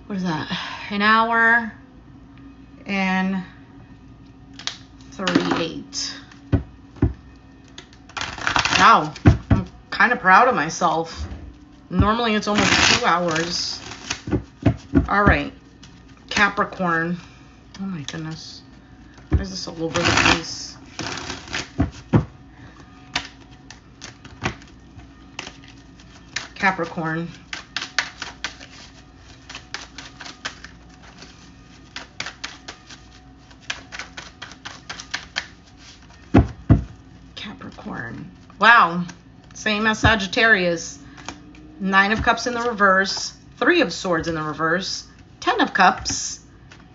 Speaker 1: What is that? An hour and 38. Wow, I'm kind of proud of myself. Normally it's almost 2 hours. All right, Capricorn. Oh my goodness. Why is this all over the place? Capricorn. Capricorn. Wow. Same as Sagittarius. 9 of Cups in the reverse. 3 of Swords in the reverse. 10 of Cups.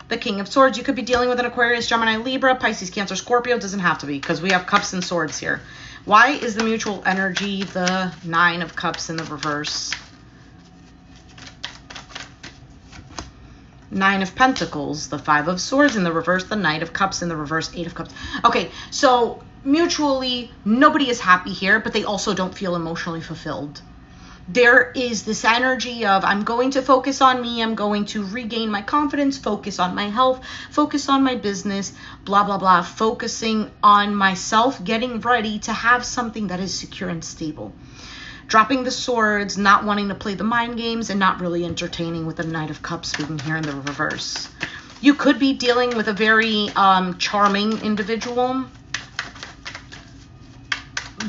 Speaker 1: The King of Swords. You could be dealing with an Aquarius, Gemini, Libra, Pisces, Cancer, Scorpio. Doesn't have to be because we have Cups and Swords here. Why is the mutual energy the 9 of Cups in the reverse? 9 of Pentacles, the 5 of Swords in the reverse, the Knight of Cups in the reverse, 8 of Cups. Okay, so mutually, nobody is happy here, but they also don't feel emotionally fulfilled. There is this energy of, I'm going to focus on me, I'm going to regain my confidence, focus on my health, focus on my business, blah, blah, blah, focusing on myself, getting ready to have something that is secure and stable. Dropping the swords, not wanting to play the mind games, and not really entertaining with the Knight of Cups being here in the reverse. You could be dealing with a very charming individual,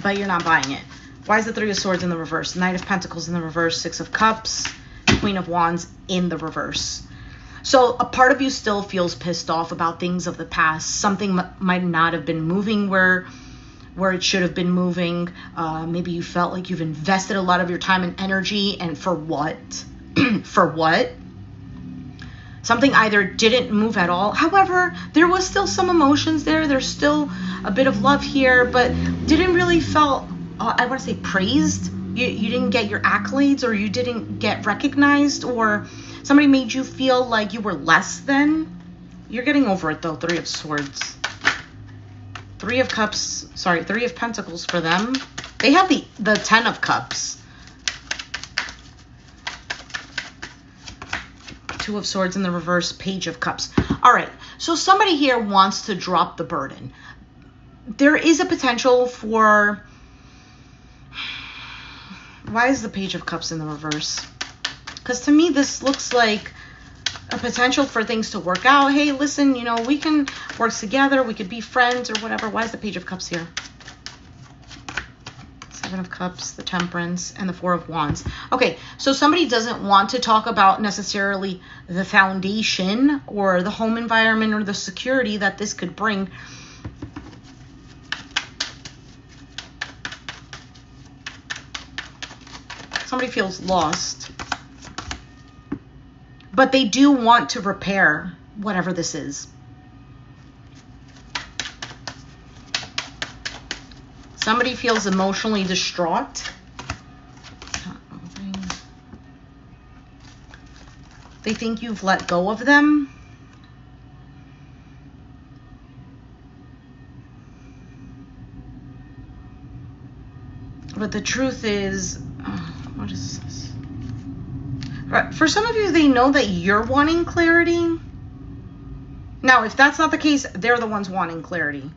Speaker 1: but you're not buying it. Why is the 3 of Swords in the reverse? Knight of Pentacles in the reverse, 6 of Cups, Queen of Wands in the reverse. So a part of you still feels pissed off about things of the past. Something might not have been moving where it should have been moving. Maybe you felt like you've invested a lot of your time and energy, and for what? For what? Something either didn't move at all. However, there was still some emotions there. There's still a bit of love here, but didn't really felt, I want to say, praised. You didn't get your accolades, or you didn't get recognized, or somebody made you feel like you were less than. You're getting over it though. 3 of Swords. 3 of Cups, sorry, 3 of Pentacles for them. They have the 10 of Cups. 2 of Swords in the reverse, Page of Cups. All right, so somebody here wants to drop the burden. There is a potential for... Why is the Page of Cups in the reverse? Because to me, this looks like a potential for things to work out. Hey, listen, you know, we can work together. We could be friends or whatever. Why is the Page of Cups here? 7 of Cups, the Temperance, and the 4 of Wands. Okay, so somebody doesn't want to talk about necessarily the foundation or the home environment or the security that this could bring. Somebody feels lost. But they do want to repair whatever this is. Somebody feels emotionally distraught. They think you've let go of them. But the truth is, what is this? For some of you, they know that you're wanting clarity. Now, if that's not the case, they're the ones wanting clarity.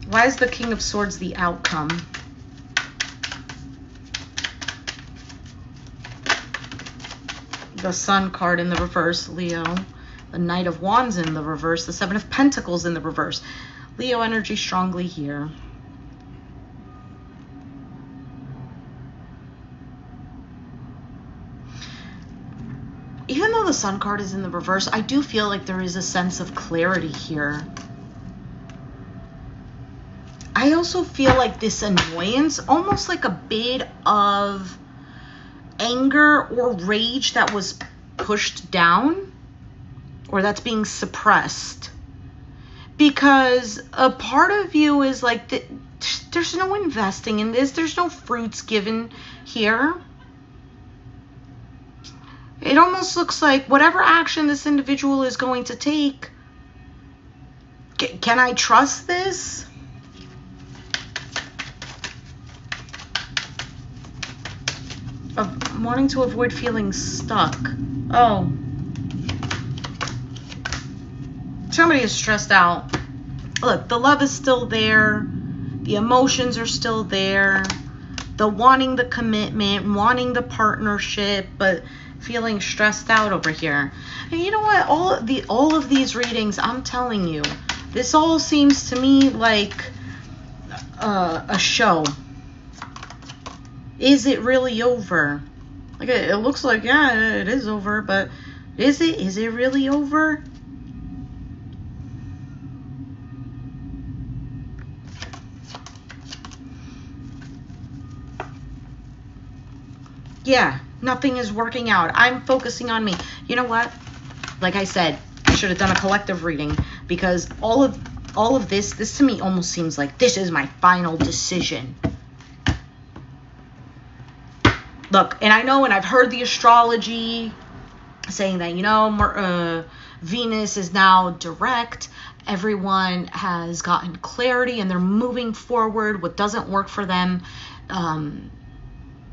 Speaker 1: Why is the King of Swords the outcome? The Sun card in the reverse, Leo. The Knight of Wands in the reverse. The Seven of Pentacles in the reverse. Leo energy strongly here. Even though the Sun card is in the reverse, I do feel like there is a sense of clarity here. I also feel like this annoyance, almost like a bit of anger or rage that was pushed down, or that's being suppressed. Because a part of you is like, there's no investing in this. There's no fruits given here. It almost looks like whatever action this individual is going to take, can I trust this? Of wanting to avoid feeling stuck. Oh. Somebody is stressed out. Look, the love is still there. The emotions are still there. The wanting the commitment, wanting the partnership, but feeling stressed out over here. And you know what? All of these readings, I'm telling you, this all seems to me like a show. Is it really over? Like, it looks like, yeah, it is over, but is it? Is it really over? Yeah, nothing is working out. I'm focusing on me. You know what? Like I said, I should have done a collective reading, because all of this to me almost seems like this is my final decision. Look, and I know, and I've heard the astrology saying that, you know, Venus is now direct. Everyone has gotten clarity and they're moving forward. What doesn't work for them,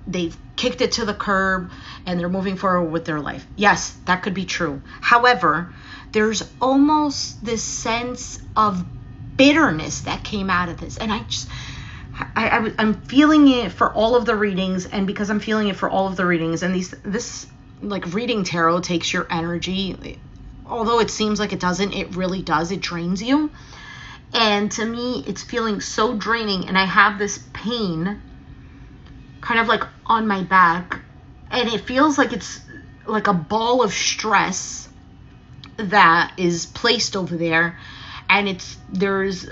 Speaker 1: they've kicked it to the curb and they're moving forward with their life. Yes, that could be true. However, there's almost this sense of bitterness that came out of this. And I'm feeling it for all of the readings, and because I'm feeling it for all of the readings, and this like reading tarot takes your energy, although it seems like it doesn't, it really does. It drains you, and to me, it's feeling so draining, and I have this pain kind of like on my back, and it feels like it's like a ball of stress that is placed over there, and there's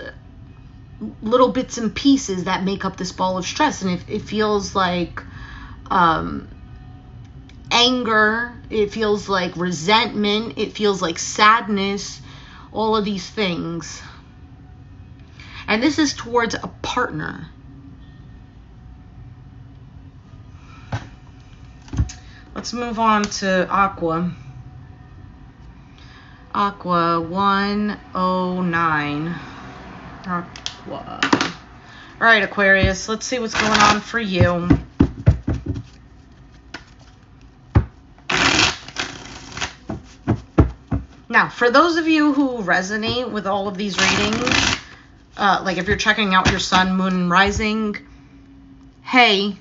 Speaker 1: little bits and pieces that make up this ball of stress, and it feels like anger, it feels like resentment, it feels like sadness, all of these things. And this is towards a partner. Let's move on to Aqua. Aqua 109. Aqua. All right, Aquarius, let's see what's going on for you. Now, for those of you who resonate with all of these readings, like if you're checking out your sun, moon, and rising, hey,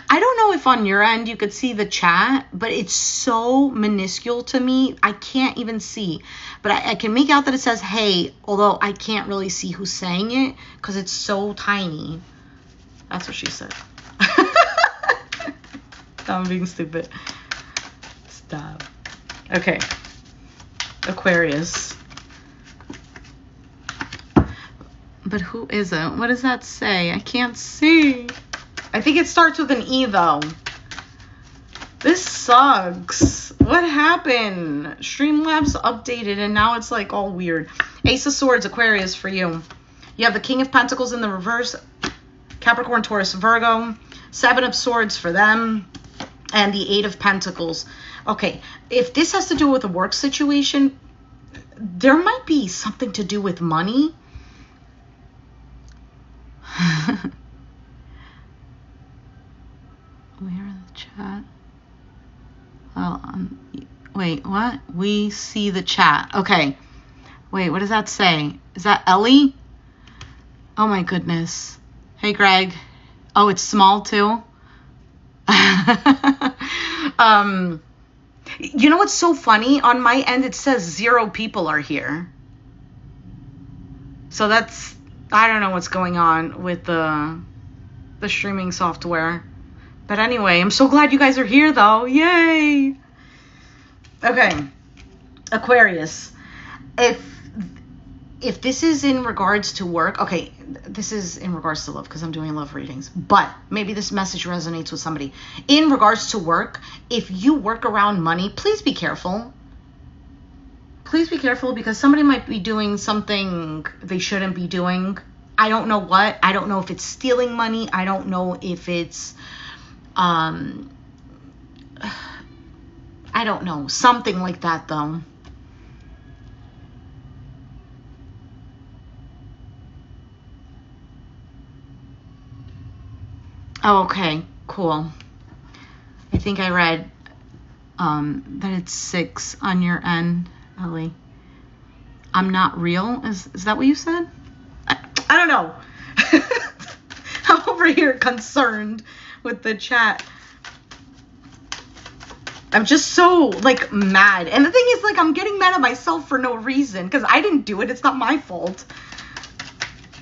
Speaker 1: I don't know if on your end you could see the chat, but it's so minuscule to me. I can't even see. But I can make out that it says, hey, although I can't really see who's saying it because it's so tiny. That's what she said. I'm being stupid. Stop. Okay. Aquarius. But who isn't? What does that say? I can't see. I think it starts with an E, though. This sucks. What happened? Streamlabs updated, and now it's like all weird. Ace of Swords, Aquarius, for you. You have the King of Pentacles in the reverse. Capricorn, Taurus, Virgo. Seven of Swords for them. And the Eight of Pentacles. Okay, if this has to do with a work situation, there might be something to do with money. Where in the chat? Well, wait, what? We see the chat. Okay. Wait, what does that say? Is that Ellie? Oh my goodness. Hey, Greg. Oh, it's small too? You know what's so funny? On my end, it says 0 people are here. So that's, I don't know what's going on with the streaming software. But anyway, I'm so glad you guys are here though. Yay! Okay. Aquarius. If this is in regards to work, okay, this is in regards to love because I'm doing love readings, but maybe this message resonates with somebody. In regards to work, if you work around money, please be careful. Please be careful because somebody might be doing something they shouldn't be doing. I don't know what. I don't know if it's stealing money. I don't know if it's, I don't know. Something like that though. Oh, okay, cool. I think I read that it's 6 on your end, Ellie. I'm not real. Is that what you said? I don't know. I'm over here concerned with the chat. I'm just so like mad. And the thing is, like, I'm getting mad at myself for no reason because I didn't do it. It's not my fault.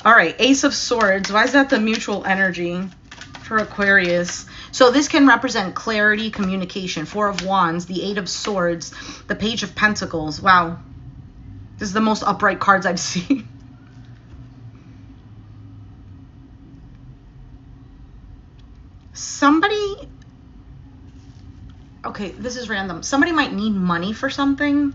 Speaker 1: All right, Ace of Swords. Why is that the mutual energy for Aquarius? So this can represent clarity, communication. 4 of Wands, the 8 of Swords, the Page of Pentacles. Wow. This is the most upright cards I've seen. Somebody, okay, this is random. Somebody might need money for something.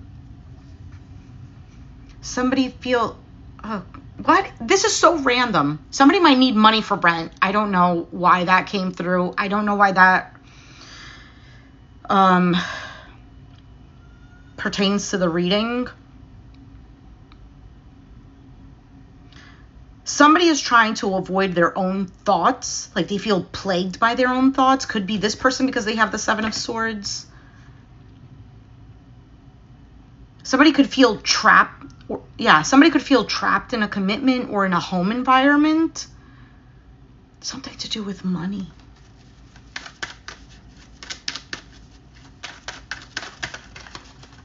Speaker 1: Somebody feel, oh, what? This is so random. Somebody might need money for Brent. I don't know why that came through. I don't know why that pertains to the reading. Somebody is trying to avoid their own thoughts. Like they feel plagued by their own thoughts. Could be this person because they have the 7 of Swords. Somebody could feel trapped. Yeah, somebody could feel trapped in a commitment or in a home environment. Something to do with money.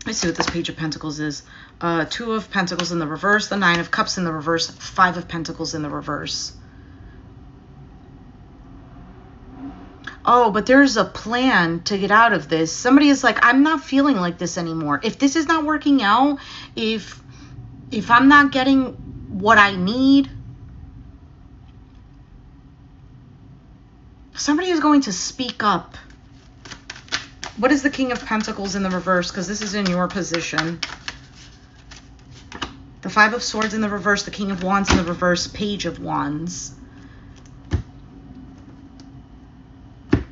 Speaker 1: Let's see what this Page of Pentacles is. 2 of Pentacles in the reverse, the 9 of Cups in the reverse, 5 of Pentacles in the reverse. Oh, but there's a plan to get out of this. Somebody is like, I'm not feeling like this anymore. If this is not working out, if I'm not getting what I need, somebody is going to speak up. What is the King of Pentacles in the reverse? Because this is in your position. The 5 of Swords in the reverse, the King of Wands in the reverse, Page of Wands.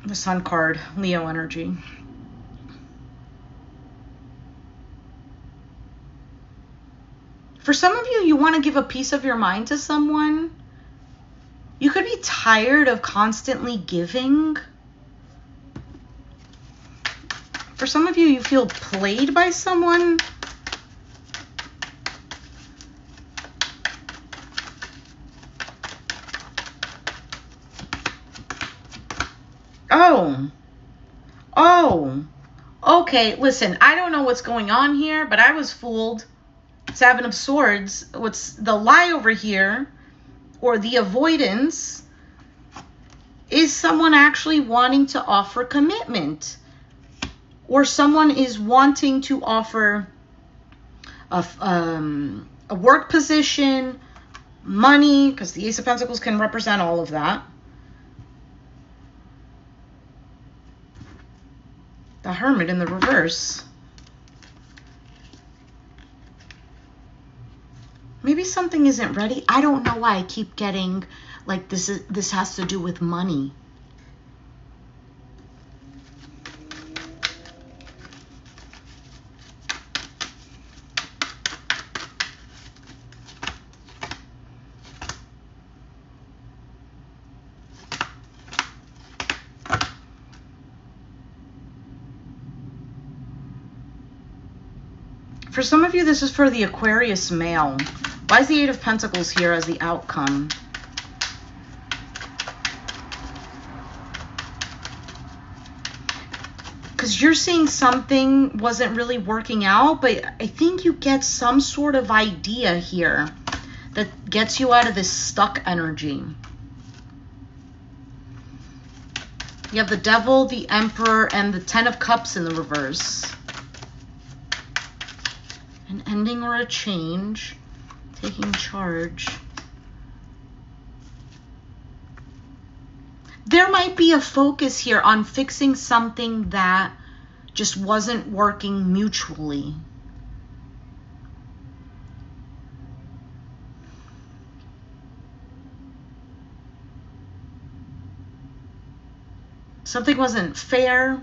Speaker 1: The Sun card, Leo energy. For some of you, you want to give a piece of your mind to someone. You could be tired of constantly giving. For some of you, you feel played by someone. Oh, okay, listen, I don't know what's going on here, but I was fooled. 7 of Swords, what's the lie over here, or the avoidance, is someone actually wanting to offer commitment. Or someone is wanting to offer a work position, money, because the Ace of Pentacles can represent all of that. The Hermit in the reverse. Maybe something isn't ready. I don't know why I keep getting like this has to do with money. For some of you, this is for the Aquarius male. Why is the Eight of Pentacles here as the outcome? Because you're seeing something wasn't really working out, but I think you get some sort of idea here that gets you out of this stuck energy. You have the Devil, the Emperor, and the Ten of Cups in the reverse. An ending or a change. Taking charge. There might be a focus here on fixing something that just wasn't working mutually. Something wasn't fair.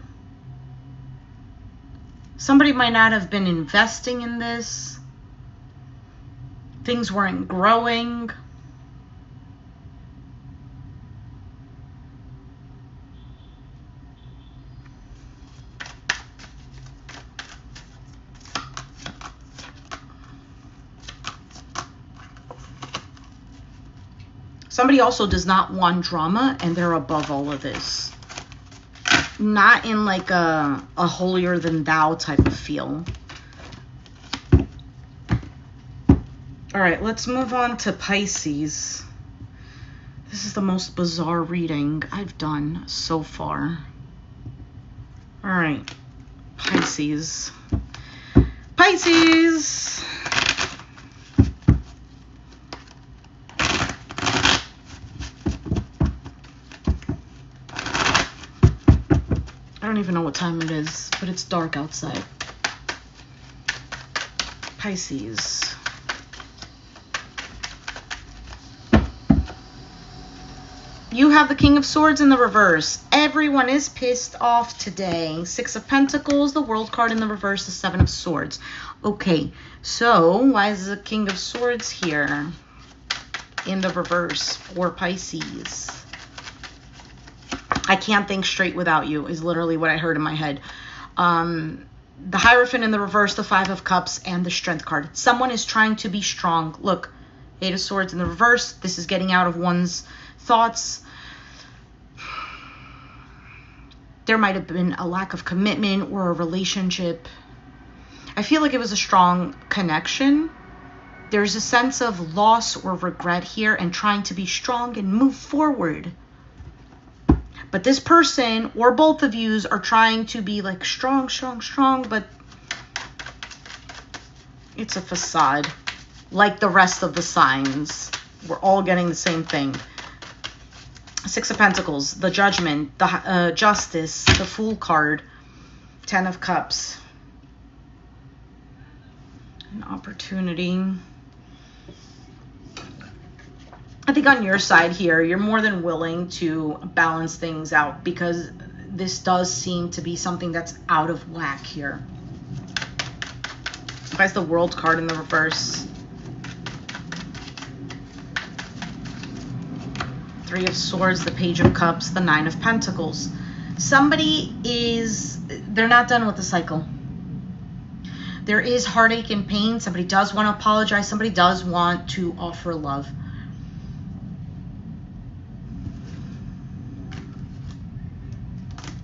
Speaker 1: Somebody might not have been investing in this. Things weren't growing. Somebody also does not want drama, and they're above all of this. Not in like a holier than thou type of feel. All right, let's move on to Pisces. This is the most bizarre reading I've done so far. All right, Pisces. Pisces. I don't even know what time it is, but it's dark outside. Pisces. You have the King of Swords in the reverse. Everyone is pissed off today. Six of Pentacles, the World card in the reverse, the Seven of Swords. Okay, so why is the King of Swords here in the reverse for Pisces? I can't think straight without you is literally what I heard in my head. The Hierophant in the reverse, the Five of Cups, and the Strength card. Someone is trying to be strong. Look, Eight of Swords in the reverse. This is getting out of one's thoughts. There might have been a lack of commitment or a relationship. I feel like it was a strong connection. There's a sense of loss or regret here and trying to be strong and move forward. But this person or both of yous are trying to be like strong, strong, strong, but it's a facade. Like the rest of the signs. We're all getting the same thing. Six of Pentacles, the Judgment, the Justice, the Fool card, Ten of Cups. An opportunity. I think on your side here, you're more than willing to balance things out because this does seem to be something that's out of whack here. Why is the World card in the reverse? Three of Swords, the Page of Cups, the Nine of Pentacles. Somebody is, they're not done with the cycle. There is heartache and pain. Somebody does want to apologize. Somebody does want to offer love.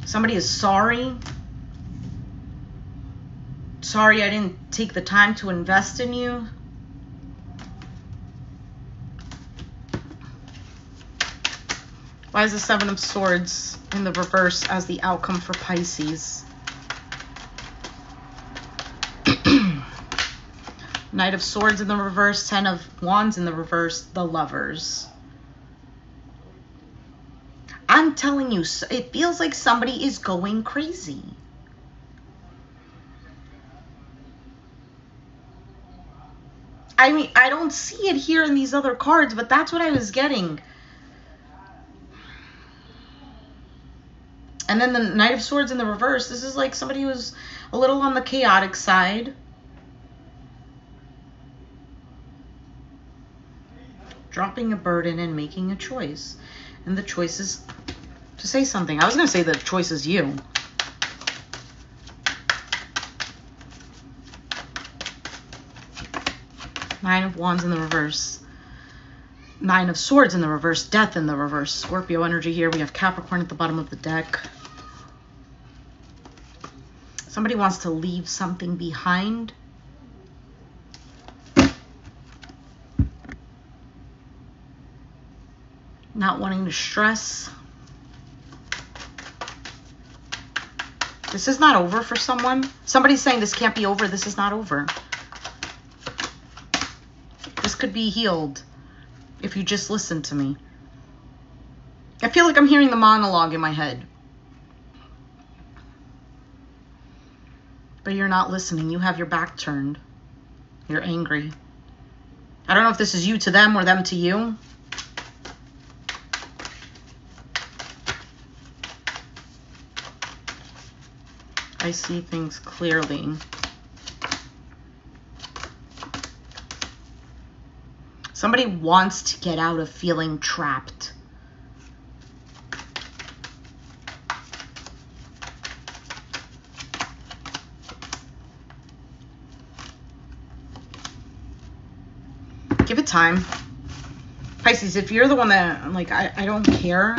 Speaker 1: Somebody is sorry. Sorry I didn't take the time to invest in you. Why is the Seven of Swords in the reverse as the outcome for Pisces? Knight of Swords in the reverse, Ten of Wands in the reverse, the Lovers. I'm telling you, it feels like somebody is going crazy. I mean, I don't see it here in these other cards, but that's what I was getting. And then the Knight of Swords in the reverse, this is like somebody who's a little on the chaotic side. Dropping a burden and making a choice. And the choice is to say something. I was going to say the choice is you. Nine of Wands in the reverse. Nine of Swords in the reverse. Death in the reverse. Scorpio energy here. We have Capricorn at the bottom of the deck. Somebody wants to leave something behind. Not wanting to stress. This is not over for someone. Somebody's saying this can't be over. This is not over. This could be healed if you just listen to me. I feel like I'm hearing the monologue in my head. But you're not listening. You have your back turned. You're angry. I don't know if this is you to them or them to you. I see things clearly. Somebody wants to get out of feeling trapped. Give it time. Pisces, if you're the one that, like, I don't care.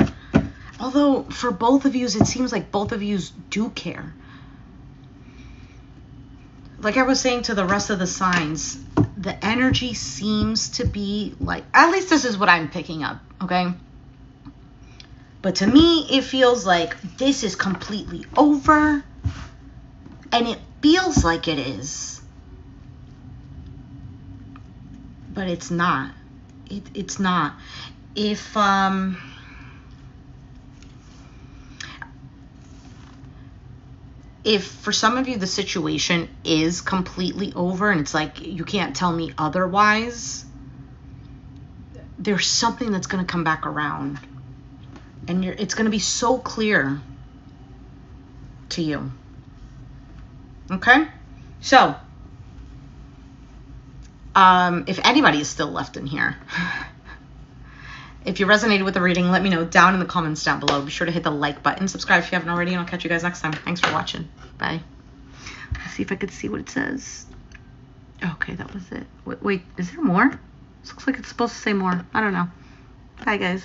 Speaker 1: Although, for both of you, it seems like both of you do care. Like I was saying to the rest of the signs, the energy seems to be like, at least this is what I'm picking up, okay? But to me, it feels like this is completely over. And it feels like it is. But it's not. It's not. If for some of you the situation is completely over and it's like you can't tell me otherwise, there's something that's going to come back around. And it's going to be so clear to you. Okay? So, if anybody is still left in here, if you resonated with the reading, let me know down in the comments down below. Be sure to hit the like button, subscribe if you haven't already, and I'll catch you guys next time. Thanks for watching. Bye. Let's see if I could see what it says. Okay, that was it. Wait, is there more? This looks like it's supposed to say more. I don't know. Bye, guys.